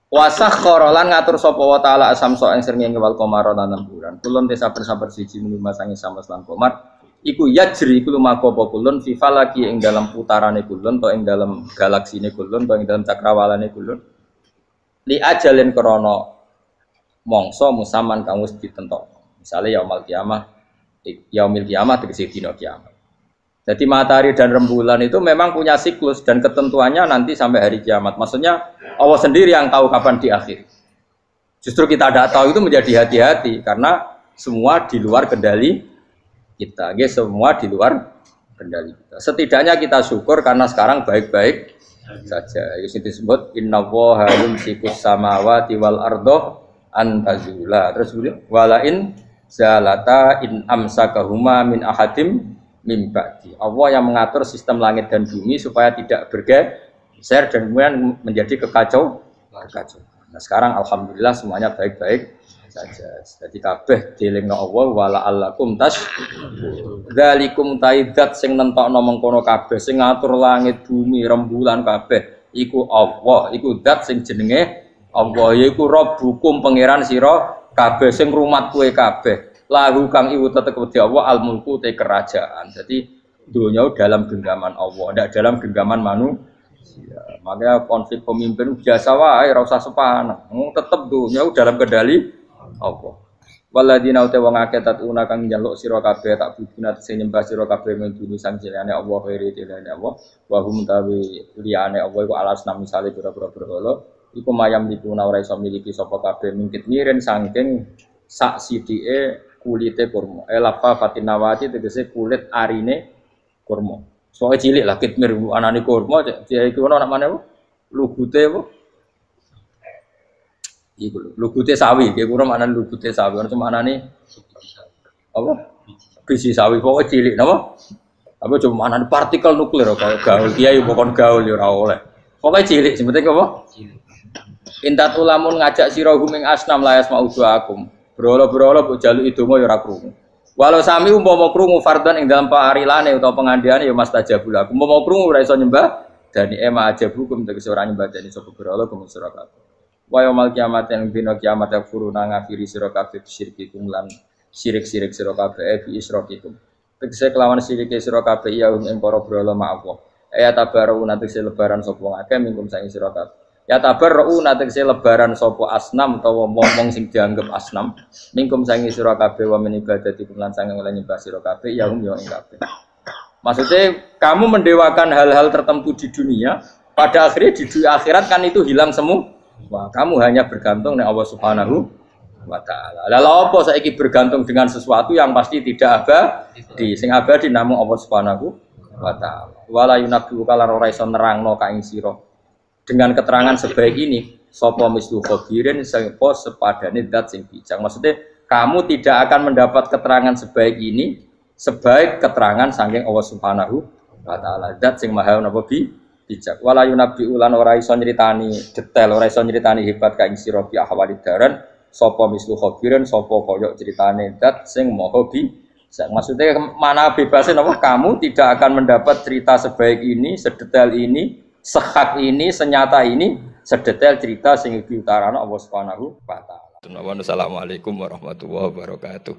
Wasakhkhara lan ngatur sapa wa taala asamso ing srengenge wal qamara lan bulan. Kulun te saben-saben siji mung masangi samas lan qamar. Iku yajri iku lumaku apa kulun fi falaki ing dalam putarane kulun to ing dalam galaksine kulun to ing dalam cakrawalane kulun. Li ajalin krana mangsa musaman kang wis ditentokno. Misale yaumul kiamah tegese dina kiamat. Jadi matahari dan rembulan itu memang punya siklus dan ketentuannya nanti sampai hari kiamat. Maksudnya Allah sendiri yang tahu kapan di akhir. Justru kita tidak tahu itu menjadi hati-hati karena semua di luar kendali kita. Semua di luar kendali kita. Setidaknya kita syukur karena sekarang baik-baik saja. Itu disebut innallaha yumsikus samawati wal ardo antazula. Terus walain zalata in amsakahuma min ahadim min ba'di. Allah yang mengatur sistem langit dan bumi supaya tidak bergeser dan kemudian menjadi kekacauan. Nah, sekarang alhamdulillah semuanya baik-baik saja. Jadi kabeh dielingno Allah wala allakum dzalikum taidat sing nentokno mengkono kabeh sing ngatur langit bumi rembulan kabeh iku Allah, iku zat sing jenenge Allah, yaiku Rabbukum pangeran sira kabeh sing rumat kowe kabeh. Lahu kang iku tetep wedi Allah al mulku te kerajaan. Jadi dunia dalam genggaman Allah, tidak dalam genggaman manusia. Makanya konflik pemimpin biasa wae ora usah sepanah. Tetep dunia dalam kendali Allah. Waladina uta wong akeh tatuna kang njaluk sira kabeh tak budina sing nyembah sira kabeh menduni sang jenenge Allah khairi dilane Allah wa hum tawi liyane Allah iku alas nami misale pira-pira berhala iku mayam dipuna ora iso miliki sapa kabeh mingkit miren saking sak sidike kulite kurma lafa fatinawati tegese kulit arine kurma soe cilik lah kitmir anane kurma dia iku ana mana lugute apa iku lugute sawi, ki kura maknane lugute sawi, ono maknane apa? Biji sawi pokoke cilik napa? Apa cuma maknane partikel nuklir kaya gaul kiai pokon gaul ya ora oleh. Pokoke cilik sebetulnya apa? Cilik. Intat ulamun ngajak sira guming asnam layas mauduakum. Berhala-berhala mbok jaluki donga ya ora krungu. Walau sami umpama krungu fardhan ing dalam parilane utawa pengandiane ya mastajabul aku. Umpama krungu ora iso nyembah dani ema ajabukum tegese ora nyembah dani sapa berhala kuwi sira kabeh. Wa yaumil kiamat yang dina kiamat yakfuruna ngafiri sira kabeh syirikikum lan syirik-syirik sira kabeh bi isrokikum. Tegese kelawan sirike sira kabeh ya ing para brala ma'allah. Ya tabaru tegese lebaran sapa akeh mingkum sang sira kabeh. Ya tabaru tegese lebaran sapa asnam utawa wong sing dianggep asnam mingkum sang sira kabeh wa min ibadati lan sang oleh nyembah sira kabeh ya ing kabeh. Maksudnya kamu mendewakan hal-hal tertentu di dunia, pada akhirnya di akhirat kan itu hilang semua. Wah, kamu hanya bergantung dengan Allah Subhanahu wa taala. Lalu apa saiki bergantung dengan sesuatu yang pasti tidak abadi. Sing abadi namung Allah Subhanahu wa taala. Wala yunabbi'u kalan ora iso nerangno ka ing sira. Dengan keterangan sebaik ini, sapa mislu khabirin sapa sepadane zat sing bijak. Maksudnya kamu tidak akan mendapat keterangan sebaik ini sebaik keterangan saking Allah Subhanahu wa taala. Zat sing maha napa bijak. Wala yunabbi'u lan ora iso nyritani detail, ora iso nyritani hebat ka ing sira bi ahwalid daran sapa mislu khabirin sapa kaya critane zat sing maha bijak. Maksudnya mana bebasnya napa kamu tidak akan mendapat cerita sebaik ini, sedetail ini, sehak ini, senyata ini, sedetail cerita sing diutarana Allah Subhanahu wa taala. Assalamualaikum warahmatullahi wabarakatuh.